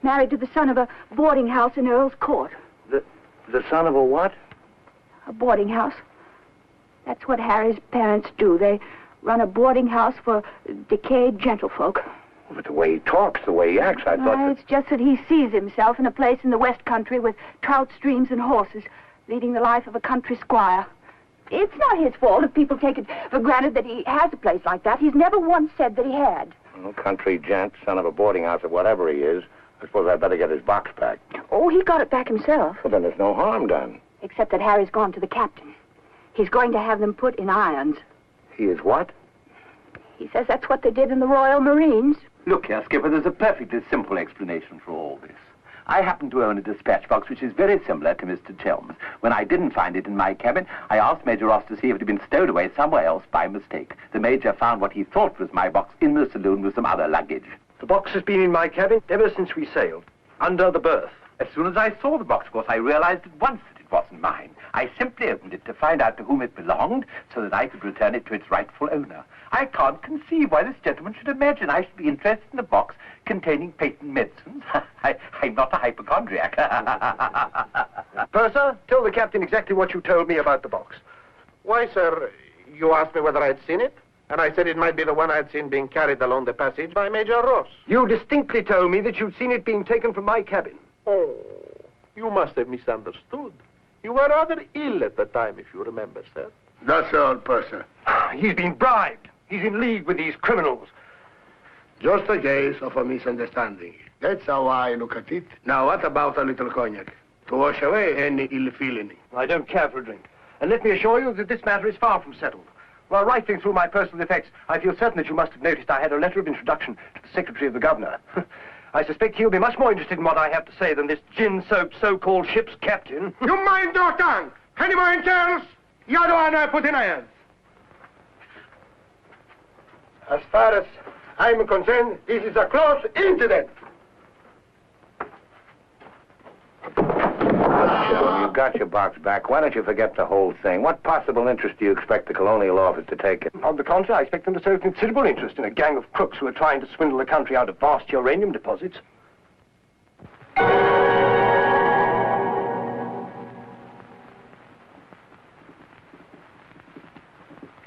Married to the son of a boarding house in Earl's Court. The son of a what? A boarding house. That's what Harry's parents do. They run a boarding house for decayed gentlefolk. But the way he talks, the way he acts, I thought... It's just that he sees himself in a place in the West Country with trout streams and horses, leading the life of a country squire. It's not his fault if people take it for granted that he has a place like that. He's never once said that he had. Well, country gent, son of a boarding house or whatever he is. I suppose I'd better get his box back. Oh, he got it back himself. Well, then there's no harm done. Except that Harry's gone to the captain. He's going to have them put in irons. He is what? He says that's what they did in the Royal Marines. Look here, Skipper, there's a perfectly simple explanation for all this. I happen to own a dispatch box which is very similar to Mr. Chelm's. When I didn't find it in my cabin, I asked Major Ross to see if it had been stowed away somewhere else by mistake. The Major found what he thought was my box in the saloon with some other luggage. The box has been in my cabin ever since we sailed, under the berth. As soon as I saw the box, of course, I realized at once that it wasn't mine. I simply opened it to find out to whom it belonged so that I could return it to its rightful owner. I can't conceive why this gentleman should imagine I should be interested in a box containing patent medicines. I'm not a hypochondriac. Purser, tell the captain exactly what you told me about the box. Why, sir, you asked me whether I'd seen it, and I said it might be the one I'd seen being carried along the passage by Major Ross. You distinctly told me that you'd seen it being taken from my cabin. Oh, you must have misunderstood. You were rather ill at the time, if you remember, sir. That's all, Purser. He's been bribed. He's in league with these criminals. Just a case of a misunderstanding. That's how I look at it. Now, what about a little cognac? To wash away any ill feeling. I don't care for a drink. And let me assure you that this matter is far from settled. While rifling through my personal effects, I feel certain that you must have noticed I had a letter of introduction to the secretary of the governor. I suspect he'll be much more interested in what I have to say than this gin-soaked so-called ship's captain. You mind your tongue! Any more intelligence? You're the one I put in irons. As far as I'm concerned, this is a close incident. Sure, you got your box back. Why don't you forget the whole thing? What possible interest do you expect the Colonial Office to take in? On the contrary, I expect them to show considerable interest in a gang of crooks who are trying to swindle the country out of vast uranium deposits.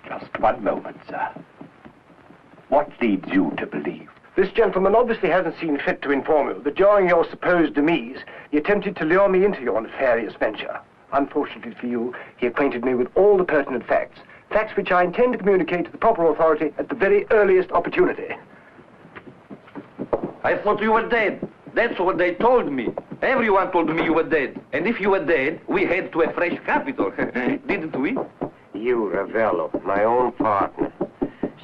Just one moment, sir. What leads you to believe? This gentleman obviously hasn't seen fit to inform you that during your supposed demise, he attempted to lure me into your nefarious venture. Unfortunately for you, he acquainted me with all the pertinent facts. Facts which I intend to communicate to the proper authority at the very earliest opportunity. I thought you were dead. That's what they told me. Everyone told me you were dead. And if you were dead, we head to a fresh capital. Didn't we? You, Ravello, my own partner,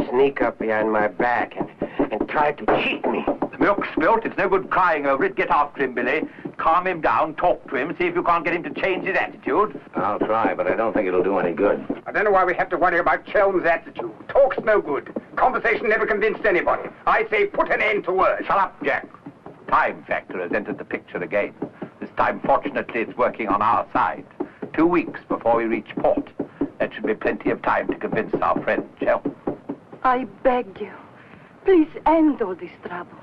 sneak up behind my back and try to cheat me. The milk's spilt. It's no good crying over it. Get after him, Billy. Calm him down. Talk to him. See if you can't get him to change his attitude. I'll try, but I don't think it'll do any good. I don't know why we have to worry about Chelm's attitude. Talk's no good. Conversation never convinced anybody. I say put an end to words. Shut up, Jack. time factor has entered the picture again. This time, fortunately, it's working on our side. 2 weeks before we reach port. That should be plenty of time to convince our friend Chelm. I beg you, please end all this trouble.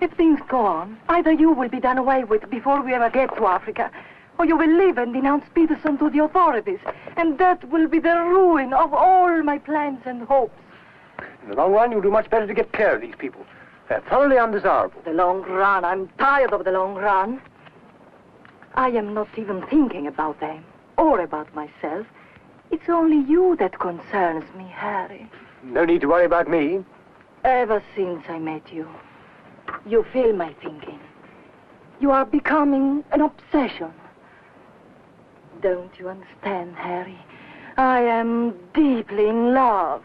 If things go on, either you will be done away with before we ever get to Africa, or you will leave and denounce Peterson to the authorities, and that will be the ruin of all my plans and hopes. In the long run, you'll do much better to get clear of these people. They're thoroughly undesirable. The long run. I'm tired of the long run. I am not even thinking about them or about myself. It's only you that concerns me, Harry. No need to worry about me. Ever since I met you, you fill my thinking. You are becoming an obsession. Don't you understand, Harry? I am deeply in love.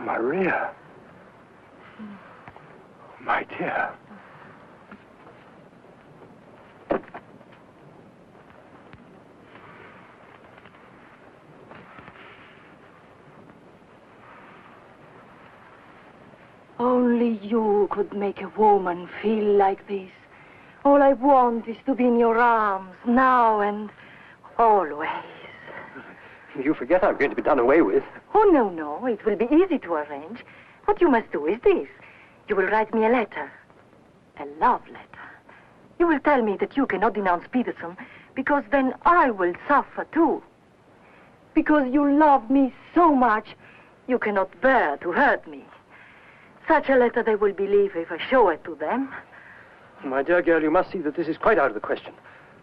Maria. My dear. Only you could make a woman feel like this. All I want is to be in your arms, now and always. You forget I'm going to be done away with. Oh, no. It will be easy to arrange. What you must do is this. You will write me a letter. A love letter. You will tell me that you cannot denounce Peterson, because then I will suffer too. Because you love me so much, you cannot bear to hurt me. Such a letter they will believe if I show it to them. My dear girl, you must see that this is quite out of the question.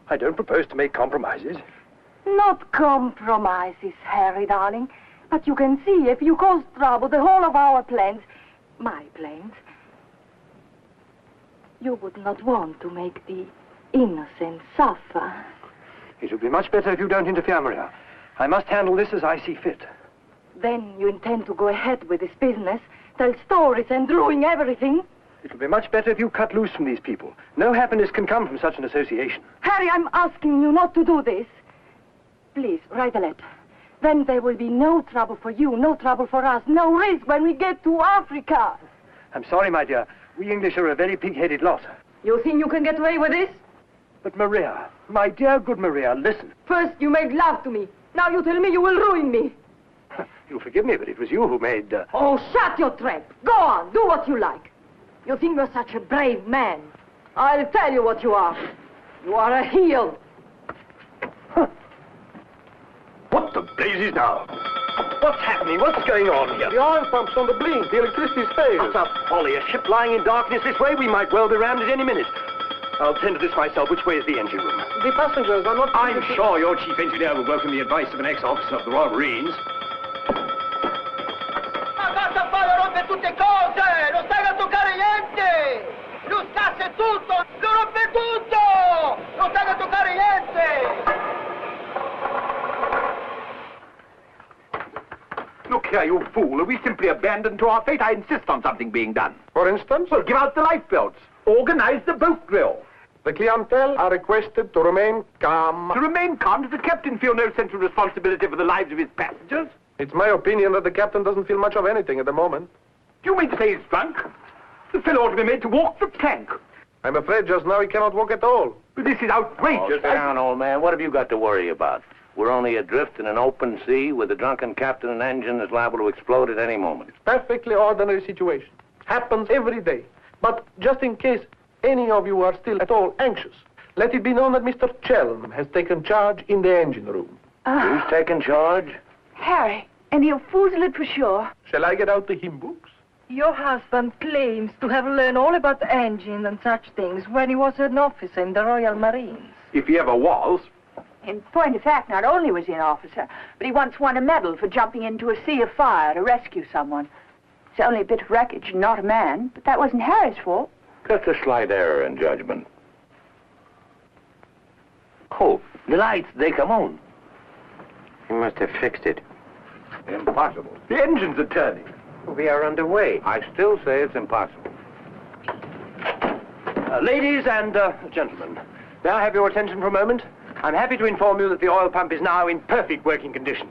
I don't propose to make compromises. Not compromises, Harry, darling. But you can see, if you cause trouble, the whole of our plans, my plans, you would not want to make the innocent suffer. It would be much better if you don't interfere, Maria. I must handle this as I see fit. Then you intend to go ahead with this business, tell stories and ruin everything? It would be much better if you cut loose from these people. No happiness can come from such an association. Harry, I'm asking you not to do this. Please, write a letter. Then there will be no trouble for you, no trouble for us, no risk when we get to Africa. I'm sorry, my dear. We English are a very pig-headed lot. You think you can get away with this? But Maria, my dear good Maria, listen. First you made love to me. Now you tell me you will ruin me. You'll forgive me, but it was you who made... Oh, shut your trap. Go on, do what you like. You think you're such a brave man. I'll tell you what you are. You are a heel. What the blazes now? What's happening? What's going on here? The oil pump's on the blink. The electricity's failed. Utter folly. A ship lying in darkness this way, we might well be rammed at any minute. I'll tend to this myself. Which way is the engine room? The passengers are not... I'm sure your chief engineer will welcome the advice of an ex-officer of the Royal Marines. Tutte cose! Non stai a toccare niente! Lo scasse tutto! Lo rompe tutto! Non stai a toccare niente! Look here, you fool. Are we simply abandoned to our fate? I insist on something being done. For instance? Well, give out the lifebelts. Organize the boat drill. The clientele are requested to remain calm. To remain calm? Does the captain feel no sense of responsibility for the lives of his passengers? It's my opinion that the captain doesn't feel much of anything at the moment. Do you mean to say he's drunk? The fellow ought to be made to walk the plank. I'm afraid just now he cannot walk at all. But this is outrageous. Oh, sit down, old man. What have you got to worry about? We're only adrift in an open sea with a drunken captain and engine that's liable to explode at any moment. Perfectly ordinary situation. Happens every day. But just in case any of you are still at all anxious, let it be known that Mr. Chelm has taken charge in the engine room. Who's taken charge? Harry, and he'll foozle it for sure. Shall I get out the hymn books? Your husband claims to have learned all about engines and such things when he was an officer in the Royal Marines. If he ever was. In point of fact, not only was he an officer, but he once won a medal for jumping into a sea of fire to rescue someone. It's only a bit of wreckage, not a man, but that wasn't Harry's fault. Just a slight error in judgment. Oh, the lights, they come on. He must have fixed it. Impossible. The engines are turning. We are underway. I still say it's impossible. Ladies and gentlemen, may I have your attention for a moment? I'm happy to inform you that the oil pump is now in perfect working condition.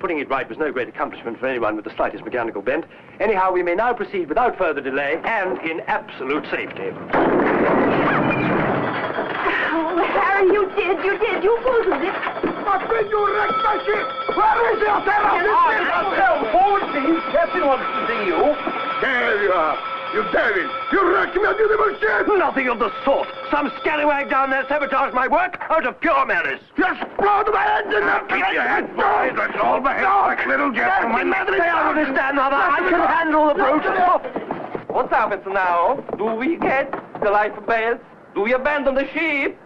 putting it right was no great accomplishment for anyone with the slightest mechanical bent. Anyhow, we may now proceed without further delay and in absolute safety. Oh, Harry, you did. You fooled it. But when you wrecked my ship, where is your terror? Forward, please. Captain wants to see you. There you are. You devil! You wrecked my beautiful ship! Nothing of the sort. Some scallywag down there sabotaged my work out of pure malice. You explode my engine! Now keep your hands behind us, all back, little gentlemen. They understand, Mother. I can handle the brute. What happens now? Do we get the life belts? Do we abandon the ship?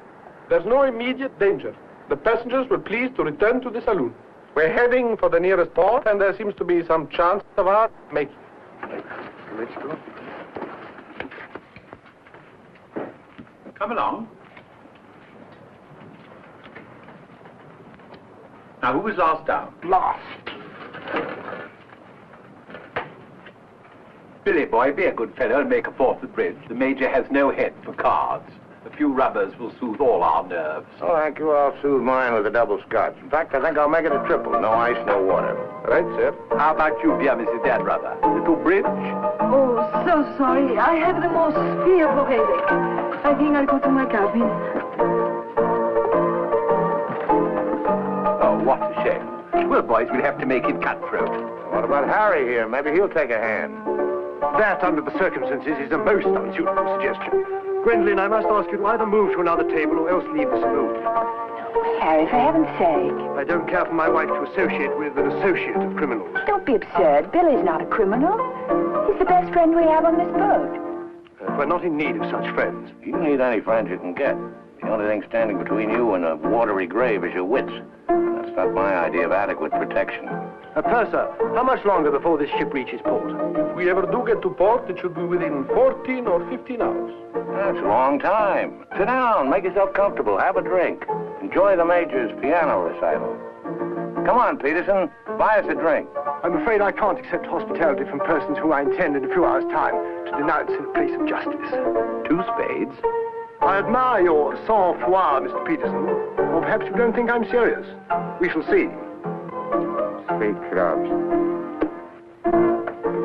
There's no immediate danger. The passengers were pleased to return to the saloon. We're heading for the nearest port, and there seems to be some chance of our making it. Let's go. Come along. Now, who was last down? Last. Billy boy, be a good fellow and make a fourth the bridge. The Major has no head for cards. A few rubbers will soothe all our nerves. Oh, thank you. I'll soothe mine with a double scotch. In fact, I think I'll make it a triple. No ice, no water. Right, sir. How about you, dear Mrs. Dadrubber? Little bridge? Oh, so sorry. I have the most fearful headache. I think I'll go to my cabin. Oh, what a shame. Well, boys, we'll have to make it cutthroat. What about Harry here? Maybe he'll take a hand. That, under the circumstances, is a most unsuitable suggestion. Gwendolen, I must ask you to either move to another table or else leave the saloon. Harry, for heaven's sake. I don't care for my wife to associate with an associate of criminals. Don't be absurd. Billy's not a criminal. He's the best friend we have on this boat. We're not in need of such friends. You need any friends you can get. The only thing standing between you and a watery grave is your wits. That's not my idea of adequate protection. Purser, how much longer before this ship reaches port? If we ever do get to port, it should be within 14 or 15 hours. That's a long time. Sit down, make yourself comfortable, have a drink. Enjoy the Major's piano recital. Come on, Peterson, buy us a drink. I'm afraid I can't accept hospitality from persons who I intend in a few hours' time to denounce in a place of justice. 2 spades. I admire your sang-froid, Mr. Peterson. Or perhaps you don't think I'm serious. We shall see. 3 clubs.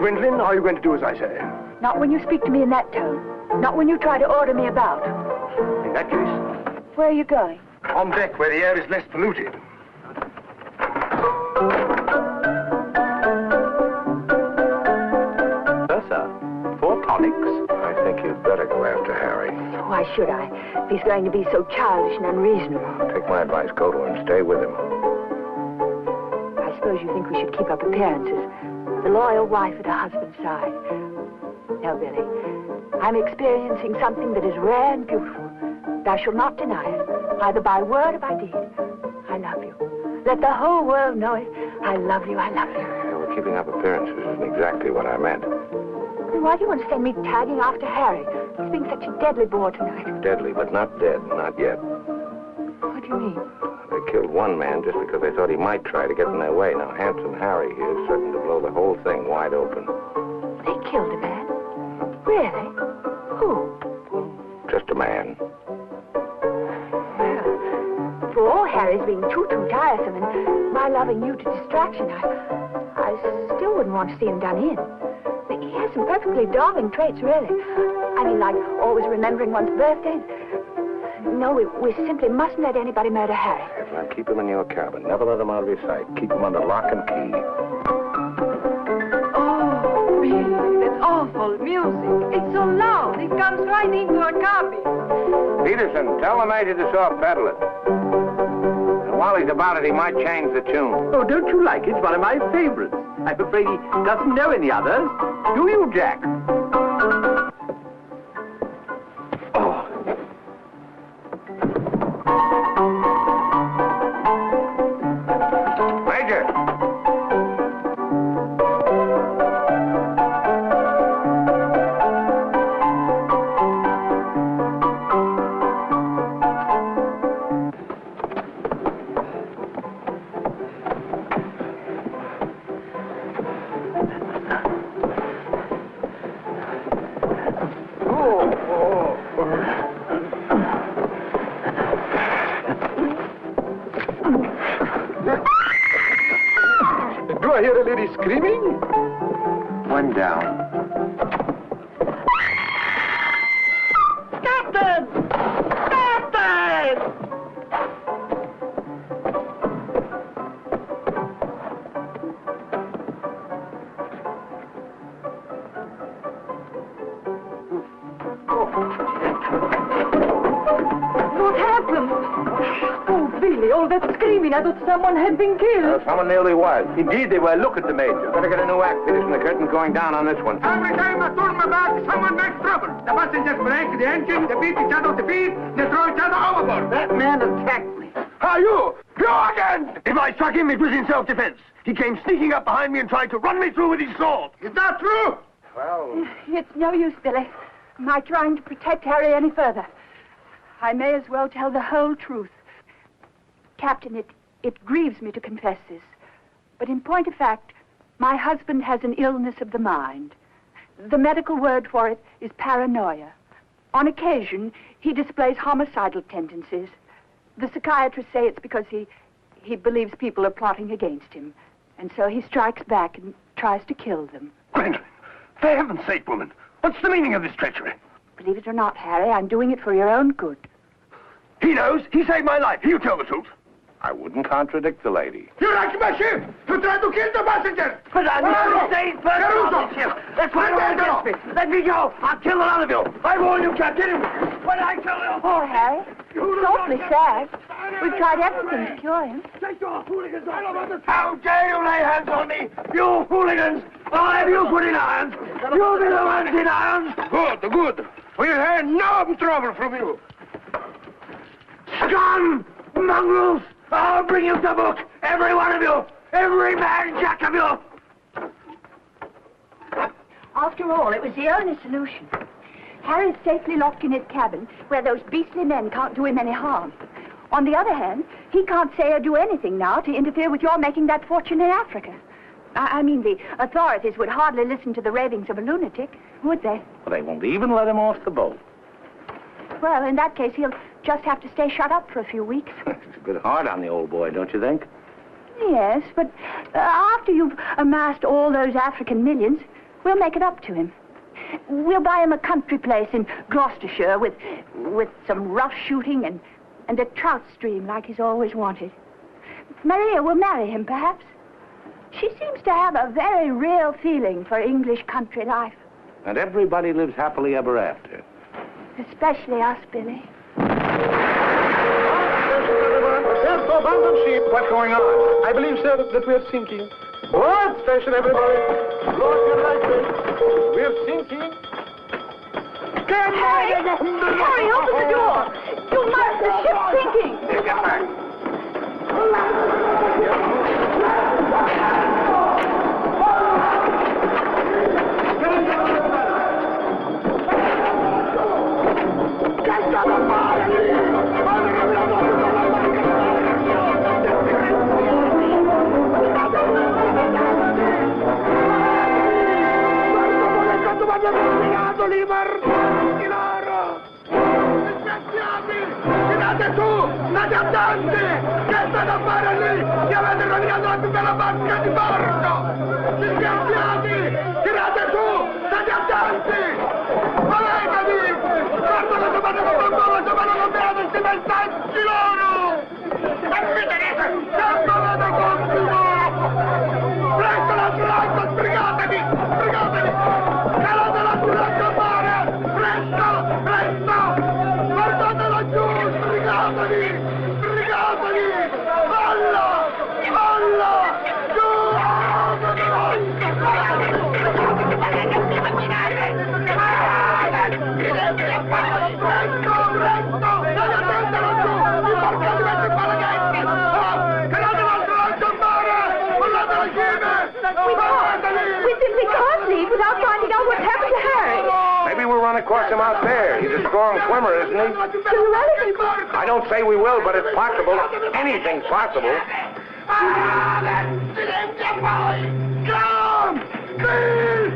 Gwendolen, are you going to do as I say? Not when you speak to me in that tone. Not when you try to order me about. In that case... Where are you going? On deck, where the air is less polluted. Sir, 4 tonics? I think you'd better go after Harry. Why should I? If he's going to be so childish and unreasonable. Take my advice, go to him, stay with him. I suppose you think we should keep up appearances. The loyal wife at her husband's side. No, Billy. I'm experiencing something that is rare and beautiful. Thou shalt not deny it, either by word or by deed. I love you. Let the whole world know it. I love you, I love you. Yeah, well, keeping up appearances isn't exactly what I meant. Then why do you want to send me tagging after Harry? He's being such a deadly bore tonight. Deadly, but not dead, not yet. What do you mean? They killed one man just because they thought he might try to get in their way. Now, Handsome Harry here is certain to blow the whole thing wide open. They killed a man? Really? Who? Just a man. Well, for all Harry's being too tiresome and my loving you to distraction, I still wouldn't want to see him done in. He has some perfectly darling traits, really. I mean, like always remembering one's birthdays. No, we simply mustn't let anybody murder Harry. Yes, now keep him in your cabin. Never let him out of your sight. Keep him under lock and key. Oh, Billy, that awful music. It's so loud. It comes right into our cabin. Peterson, tell the Major to soft pedal it. And while he's about it, he might change the tune. Oh, don't you like it? It's one of my favorites. I'm afraid he doesn't know any others. Do you, Jack? Major! Billy, all that screaming. I thought someone had been killed. Someone nearly was. Indeed, they were. Look at the Major. Better get a new act, Peterson. The curtain's going down on this one. Every time I turn my back, someone makes trouble. The passengers break the engine, they beat each other to feet, they throw each other overboard. That man attacked me. How you? You again! If I struck him, it was in self-defense. He came sneaking up behind me and tried to run me through with his sword. Is that true? Well... It's no use, Billy. My trying to protect Harry any further. I may as well tell the whole truth. Captain, it grieves me to confess this, but in point of fact, my husband has an illness of the mind. The medical word for it is paranoia. On occasion, he displays homicidal tendencies. The psychiatrists say it's because he believes people are plotting against him, and so he strikes back and tries to kill them. Gwendolyn, for heaven's sake, woman, what's the meaning of this treachery? Believe it or not, Harry, I'm doing it for your own good. He knows. He saved my life. He'll tell the truth. I wouldn't contradict the lady. You wrecked my ship! You tried to kill the passengers! But I'm not saying Caruso! That's why you against me. Let me go. I'll kill a lot of you. I warn you, Captain. When I kill you... Poor Harry. It's awfully sad. We've tried everything to cure him. Take your hooligans off. How dare you lay hands on me? You hooligans! I'll have you put in irons! You'll be the ones in irons! Good, good. We'll have no trouble from you. Scum! Mongrels! I'll bring you to book! Every one of you! Every man jack of you! After all, it was the only solution. Harry's safely locked in his cabin, where those beastly men can't do him any harm. On the other hand, he can't say or do anything now to interfere with your making that fortune in Africa. I mean, the authorities would hardly listen to the ravings of a lunatic, would they? Well, they won't even let him off the boat. Well, in that case, he'll just have to stay shut up for a few weeks. It's a bit hard on the old boy, don't you think? Yes, but after you've amassed all those African millions, we'll make it up to him. We'll buy him a country place in Gloucestershire with some rough shooting and a trout stream like he's always wanted. Maria will marry him, perhaps. She seems to have a very real feeling for English country life. And everybody lives happily ever after. Especially us, Billy. There's no abandoned ship. What's going on? I believe, sir, that we are sinking. What? Station, everybody. Lower your light, please. We're sinking. Harry! Harry, open the door! You must! The ship's sinking! Get back. Tirate su! State attenti! Che state a fare lì? Che avete rovinato la più bella barca di bordo! Disgraziati! Tirate su! State attenti! Muovetevi! Guarda la domanda che non muovo, ma non abbiate questi messaggi loro! Capite? Che dovete continuare! Presto l'altro lato! Sbrigatevi! Sbrigatevi! Calate l'altro lato a mare! Presto! Presto! Guardate laggiù! Sbrigatevi! Sbrigatevi! Molla! Molla! Giù! Presto! Presto! State attenti laggiù! Vi portate questi palachetti! Calate l'altro lato a mare! Mollate la cime! We can't leave without finding out what's happened to Harry. Maybe we'll run across him out there. He's a strong swimmer, isn't he? So the relatives... I don't say we will, but it's possible. Anything's possible. Silenzio poi! Come! Bill!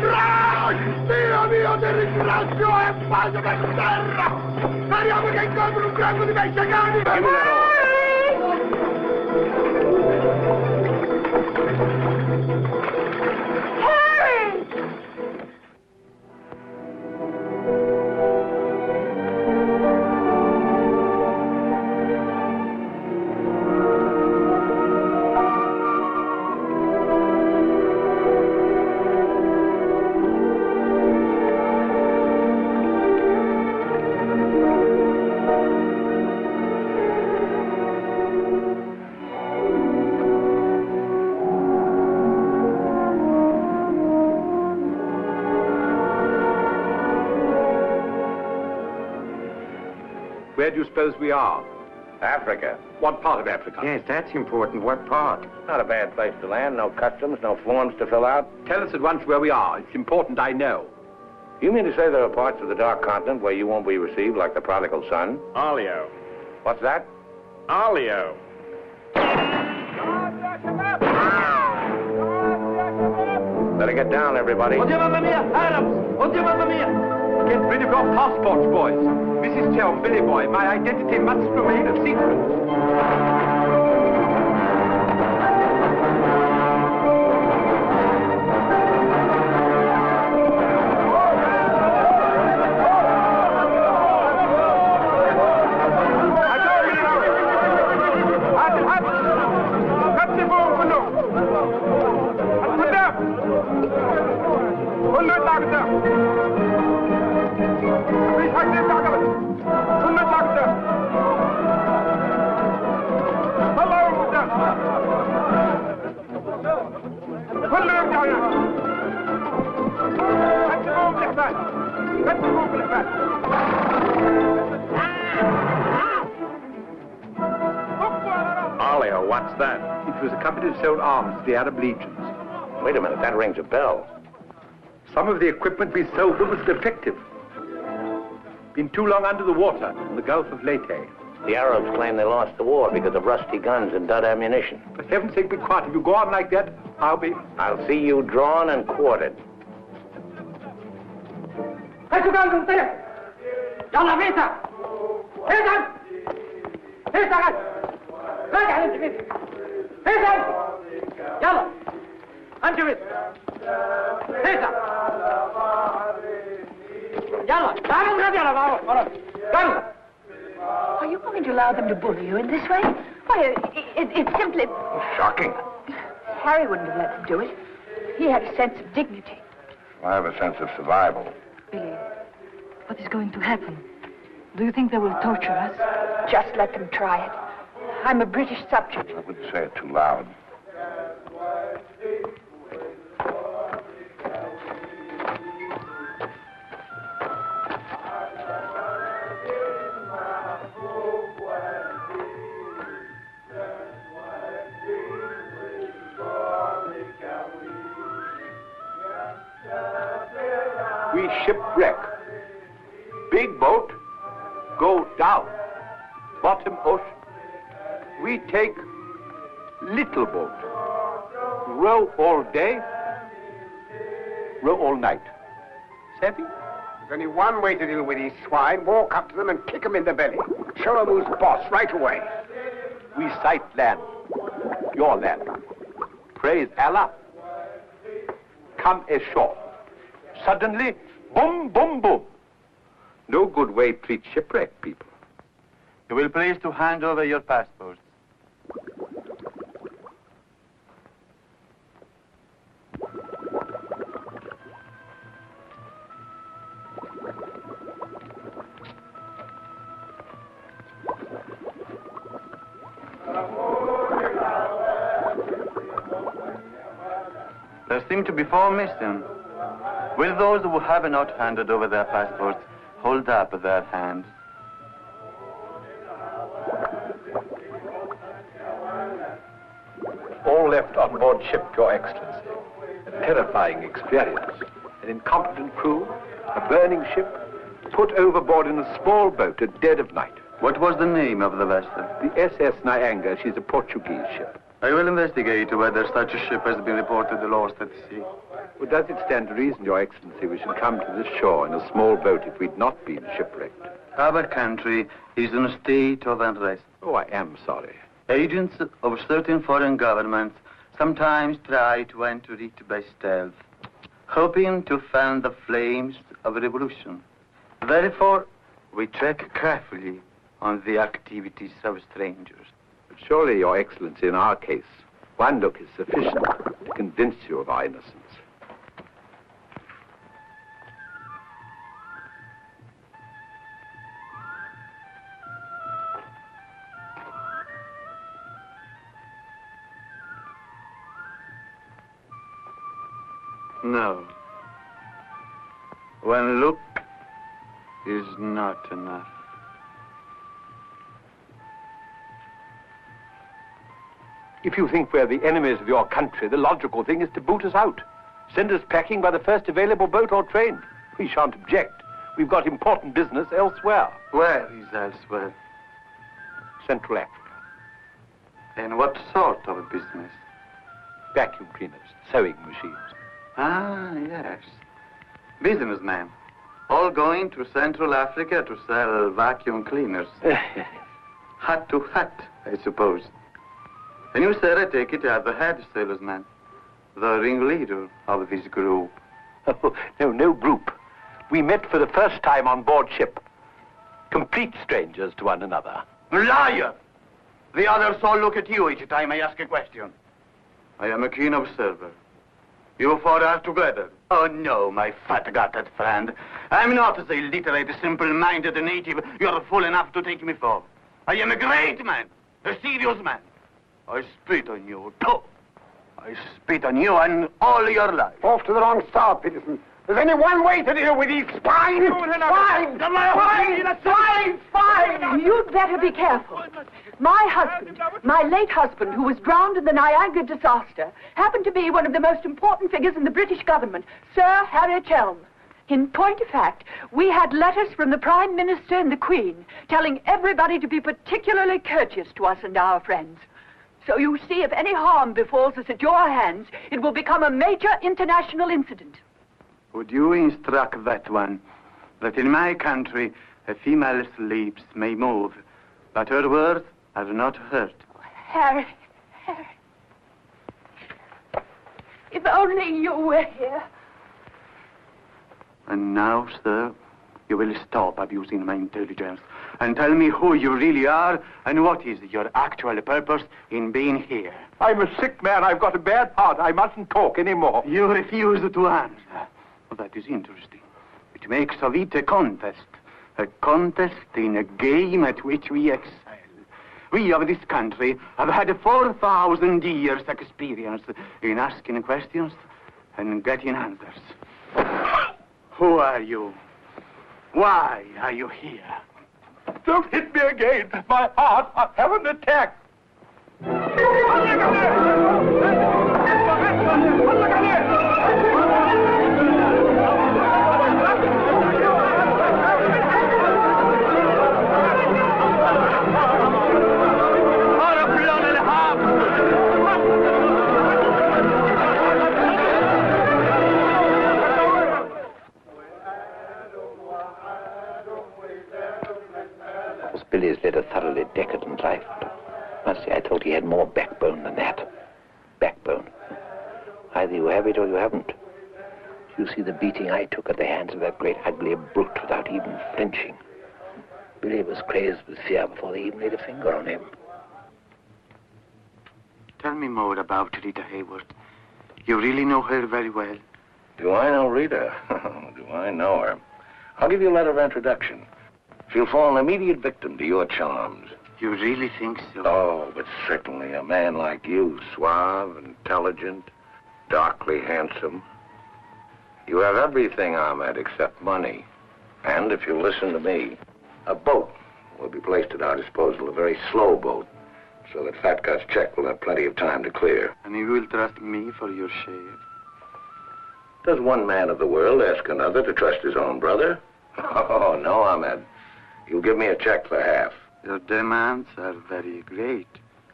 Crash! Dio mio, ti ringrazio e pace per terra! Speriamo che incontri un branco di messicani! Where do you suppose we are? Africa. What part of Africa? Yes, that's important. What part? Not a bad place to land. No customs, no forms to fill out. Tell us at once where we are. It's important I know. You mean to say there are parts of the Dark Continent where you won't be received like the prodigal son? Alio. What's that? Alio. Better get down, everybody. Mamma mia, Arabs! Oddio, mamma mia! Get rid of your passports, boys. Mrs. Chelm, Billy Boy, my identity must remain a secret. Alio, what's that? It was a company that sold arms to the Arab legions. Wait a minute, that rings a bell. Some of the equipment we sold them was defective. Been too long under the water in the Gulf of Leyte. The Arabs claim they lost the war because of rusty guns and dud ammunition. For heaven's sake, be quiet. If you go on like that, I'll see you drawn and quartered. Are you going to allow them to bully you in this way? Why, it's simply... Shocking. Harry wouldn't have let them do it. He had a sense of dignity. I have a sense of survival. Billy, what is going to happen? Do you think they will torture us? Just let them try it. I'm a British subject. I wouldn't say it too loud. We shipwreck. Big boat, go down. Bottom ocean. We take little boat. Row all day, row all night. Savvy? There's only one way to deal with these swine. Walk up to them and kick them in the belly. Show them who's boss right away. We sight land. Your land. Praise Allah. Come ashore. Suddenly, boom, boom, boom. No good way to treat shipwrecked people. You will please to hand over your passports. There seem to be 4 missing. Will those who have not handed over their passports hold up their hands? All left on board ship, Your Excellency. A terrifying experience. An incompetent crew, a burning ship, put overboard in a small boat at dead of night. What was the name of the vessel? The SS Nyanga. She's a Portuguese ship. I will investigate whether such a ship has been reported lost at sea. Well, does it stand to reason, Your Excellency, we should come to this shore in a small boat if we'd not been shipwrecked? Our country is in a state of unrest. Oh, I am sorry. Agents of certain foreign governments sometimes try to enter it by stealth, hoping to fan the flames of revolution. Therefore, we check carefully on the activities of strangers. But surely, Your Excellency, in our case, one look is sufficient to convince you of our innocence. No. One look is not enough. If you think we're the enemies of your country, the logical thing is to boot us out. Send us packing by the first available boat or train. We shan't object. We've got important business elsewhere. Where is elsewhere? Central Africa. And what sort of business? Vacuum cleaners, sewing machines. Ah, yes. Businessmen. All going to Central Africa to sell vacuum cleaners. Hat to hat, I suppose. And you, sir, I take it, are the head salesman, the ringleader of this group. Oh, no group. We met for the first time on board ship. Complete strangers to one another. Liar! The others all look at you each time I ask a question. I am a keen observer. You four are together. Oh, no, my fat-gutted friend. I'm not the illiterate, simple-minded native you're fool enough to take me for. I am a great man, a serious man. I spit on you, too. I spit on you and all your life. Off to the wrong star, Peterson. There's only one way to deal with these swine! Swine! You'd better be careful. My husband, my late husband, who was drowned in the Niagara disaster, happened to be one of the most important figures in the British government, Sir Harry Chelm. In point of fact, we had letters from the Prime Minister and the Queen telling everybody to be particularly courteous to us and our friends. So you see, if any harm befalls us at your hands, it will become a major international incident. Would you instruct that one, that in my country a female's lips may move, but her words are not heard? Harry. If only you were here. And now, sir, you will stop abusing my intelligence and tell me who you really are and what is your actual purpose in being here. I'm a sick man. I've got a bad heart. I mustn't talk anymore. You refuse to answer. Well, that is interesting. It makes of it a contest in a game at which we excel. We of this country have had 4,000 years' experience in asking questions and getting answers. Who are you? Why are you here? Don't hit me again. My heart. I have an attack. Billy's led a thoroughly decadent life. Must say, I thought he had more backbone than that. Backbone. Either you have it or you haven't. You see the beating I took at the hands of that great ugly brute without even flinching. Billy was crazed with fear before they even laid a finger on him. Tell me more about Rita Hayworth. You really know her very well. Do I know Rita? Do I know her? I'll give you a letter of introduction. She'll fall an immediate victim to your charms. You really think so? Oh, but certainly a man like you, suave, intelligent, darkly handsome. You have everything, Ahmed, except money. And if you listen to me, a boat will be placed at our disposal, a very slow boat, so that Fat Gut's check will have plenty of time to clear. And you will trust me for your share? Does one man of the world ask another to trust his own brother? Oh, no, Ahmed. You'll give me a check for half. Your demands are very great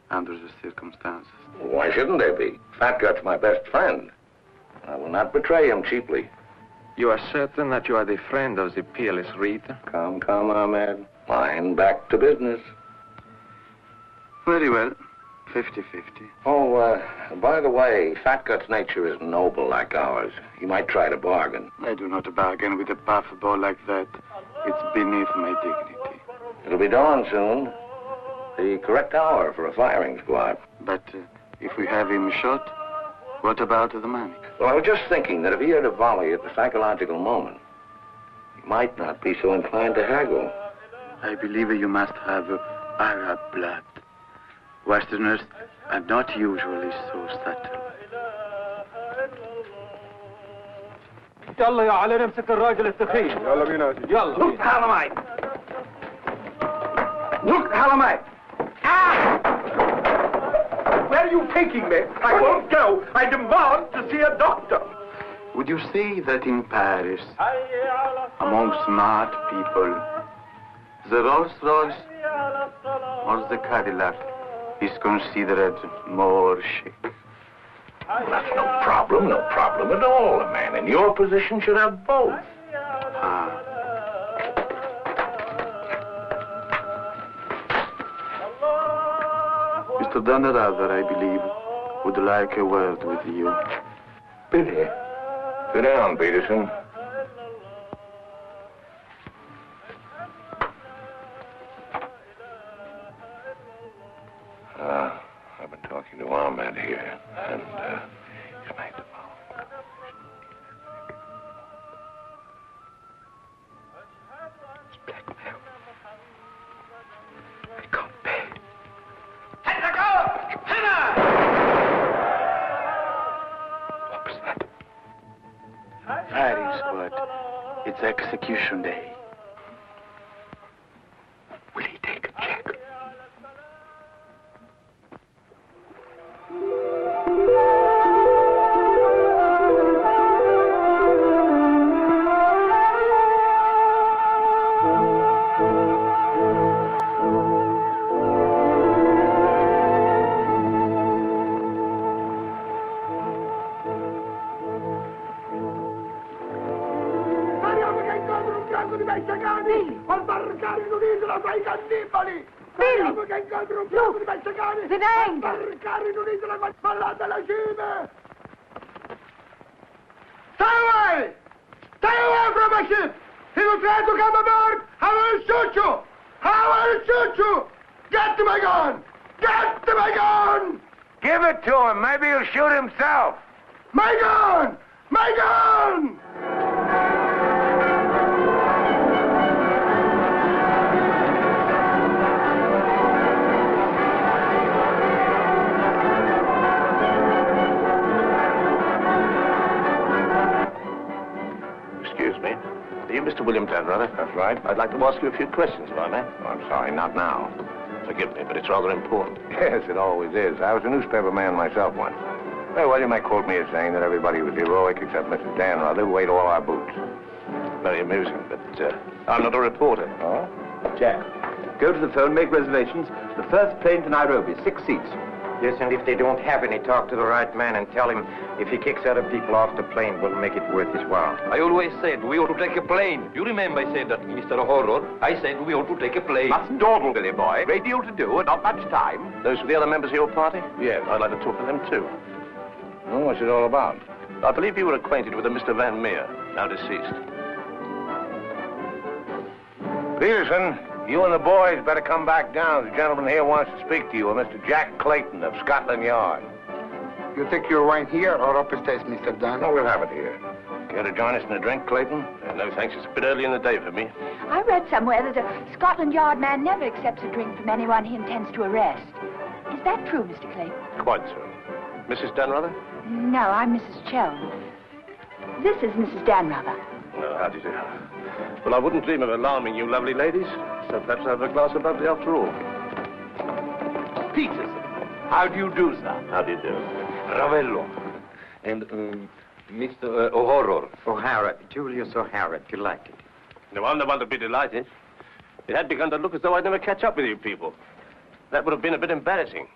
under the circumstances. Why shouldn't they be? Fat Gut's my best friend. I will not betray him cheaply. You are certain that you are the friend of the peerless Rita? Come, Ahmed. Line back to business. Very well. 50-50. Oh, by the way, Fat Gut's nature is noble like ours. He might try to bargain. I do not bargain with a puffball like that. It's beneath my dignity. It'll be dawn soon. The correct hour for a firing squad. But if we have him shot, what about the money? Well, I was just thinking that if he had a volley at the psychological moment, he might not be so inclined to haggle. I believe you must have Arab blood. Westerners are not usually so subtle. يلا يا علي نمسك الراجل الثخين. يلا بينا. يلا. Look, Halamite. Look, Halamite. Ah! Where are you taking me? I won't go. I demand to see a doctor. Would you say that in Paris, among smart people, the Rolls-Royce or the Cadillac is considered more chic? That's no problem at all. A man in your position should have both. Mr. Dannerather, I believe, would like a word with you. Billy, sit down, Peterson. I've been talking to Ahmed here, and he's made the vow. It's blackmail. I can't pay. Henna, go! Henna! What was that? Paris, but it's execution day. Will he take a check? Stay away! Stay away from my ship! He will try to come aboard! I will shoot you! I will shoot you! Get to my gun! Get to my gun! Give it to him. Maybe he'll shoot himself. My gun! My gun! Excuse me. Are you Mr. William Dannerather? That's right. I'd like to ask you a few questions, if I may. Oh, I'm sorry, not now. Forgive me, but it's rather important. Yes, it always is. I was a newspaper man myself once. Well, you might quote me as saying that everybody was heroic except Mrs. Dannerather, who ate all our boots. Very amusing, but I'm not a reporter. Oh? Jack, go to the phone, make reservations. The first plane to Nairobi, 6 seats. Yes, and if they don't have any, talk to the right man and tell him if he kicks other people off the plane, we'll make it worth his while. I always said we ought to take a plane. You remember I said that, Mr. Horror. I said we ought to take a plane. Mustn't dawdle, Billy boy. Great deal to do and not much time. Those were the other members of your party? Yes, I'd like to talk to them, too. Oh, what's it all about? I believe you were acquainted with a Mr. Van Meer, now deceased. Peterson, you and the boys better come back down. The gentleman here wants to speak to you, Mr. Jack Clayton of Scotland Yard. You take your wine here or upstairs, Mr. Dunn? No, we'll have it here. Care to join us in a drink, Clayton? No, thanks. It's a bit early in the day for me. I read somewhere that a Scotland Yard man never accepts a drink from anyone he intends to arrest. Is that true, Mr. Clayton? Quite so. Mrs. Dannerather? No, I'm Mrs. Chelm. This is Mrs. Dannerather. No, how do you do? Well, I wouldn't dream of alarming you lovely ladies, so perhaps I'll have a glass of bubbly after all. Peterson, how do you do, sir? How do you do? Ravello. And Mr. O'Horror. O'Hara, Julius O'Hara, delighted. No, I'm the one to be delighted. It had begun to look as though I'd never catch up with you people. That would have been a bit embarrassing.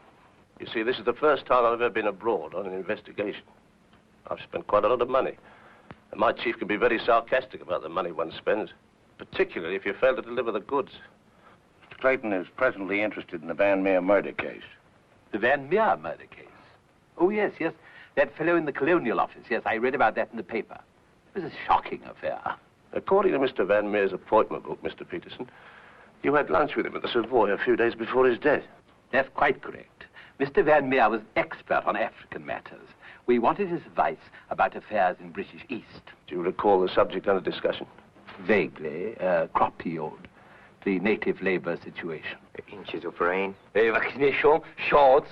You see, this is the first time I've ever been abroad on an investigation. I've spent quite a lot of money. And my chief can be very sarcastic about the money one spends, particularly if you fail to deliver the goods. Mr. Clayton is presently interested in the Van Meer murder case. The Van Meer murder case? Oh, yes, yes. That fellow in the Colonial Office. Yes, I read about that in the paper. It was a shocking affair. According to Mr. Van Meer's appointment book, Mr. Peterson, you had lunch with him at the Savoy a few days before his death. That's quite correct. Mr. Van Meer was expert on African matters. We wanted his advice about affairs in British East. Do you recall the subject under discussion? Vaguely. Crop yield, the native labor situation. Inches of rain. Vaccination, shorts.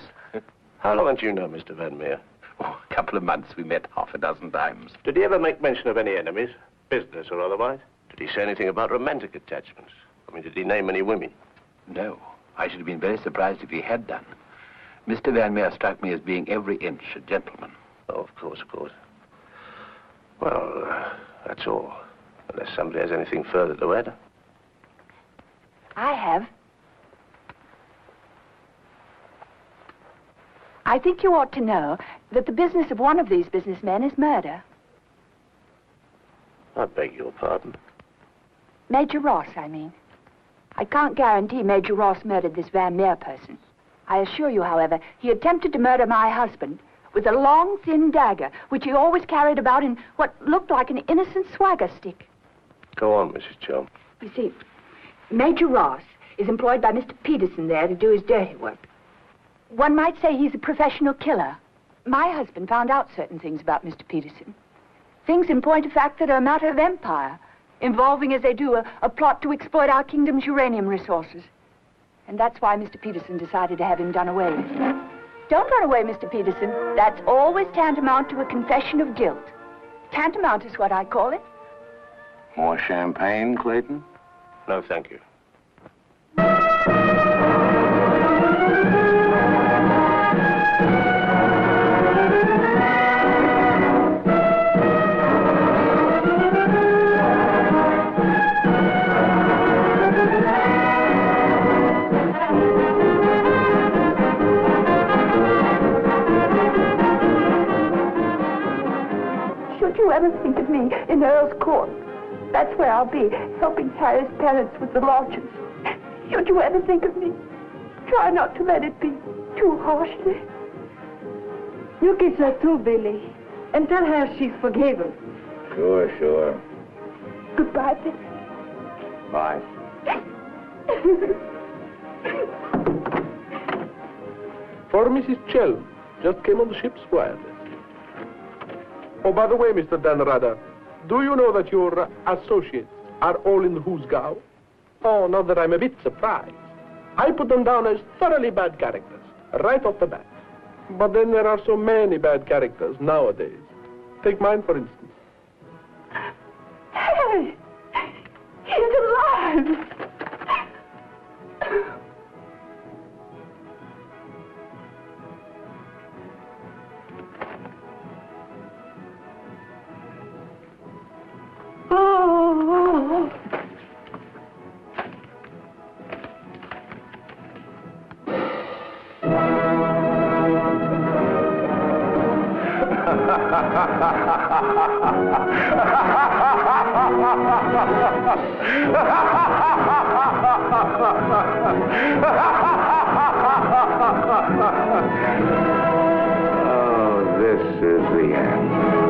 How long do you know Mr. Van Meer? Oh, a couple of months. We met half a dozen times. Did he ever make mention of any enemies, business or otherwise? Did he say anything about romantic attachments? I mean, did he name any women? No. I should have been very surprised if he had done. Mr. Van Meer struck me as being every inch a gentleman. Oh, of course, of course. Well, that's all. Unless somebody has anything further to add. I have. I think you ought to know that the business of one of these businessmen is murder. I beg your pardon. Major Ross, I mean. I can't guarantee Major Ross murdered this Van Meer person. I assure you, however, he attempted to murder my husband with a long, thin dagger, which he always carried about in what looked like an innocent swagger stick. Go on, Mrs. Chelm. You see, Major Ross is employed by Mr. Peterson there to do his dirty work. One might say he's a professional killer. My husband found out certain things about Mr. Peterson. Things, in point of fact, that are a matter of empire, involving, as they do, a plot to exploit our kingdom's uranium resources. And that's why Mr. Peterson decided to have him done away with. Don't run away, Mr. Peterson. That's always tantamount to a confession of guilt. Tantamount is what I call it. More champagne, Clayton? No, thank you. Should you ever think of me in Earl's Court, that's where I'll be, helping Harry's parents with the lodgers. Should you ever think of me, try not to let it be too harshly. You kiss her too, Billy, and tell her she's forgiven. Sure, sure. Goodbye, Billy. Bye. For Mrs. Chelm, just came on the ship's wireless. Oh, by the way, Mr. Danrada, do you know that your associates are all in the Hoosgow? Oh, not that I'm a bit surprised. I put them down as thoroughly bad characters, right off the bat. But then there are so many bad characters nowadays. Take mine, for instance. Harry! He's alive! Oh. Oh, this is the end.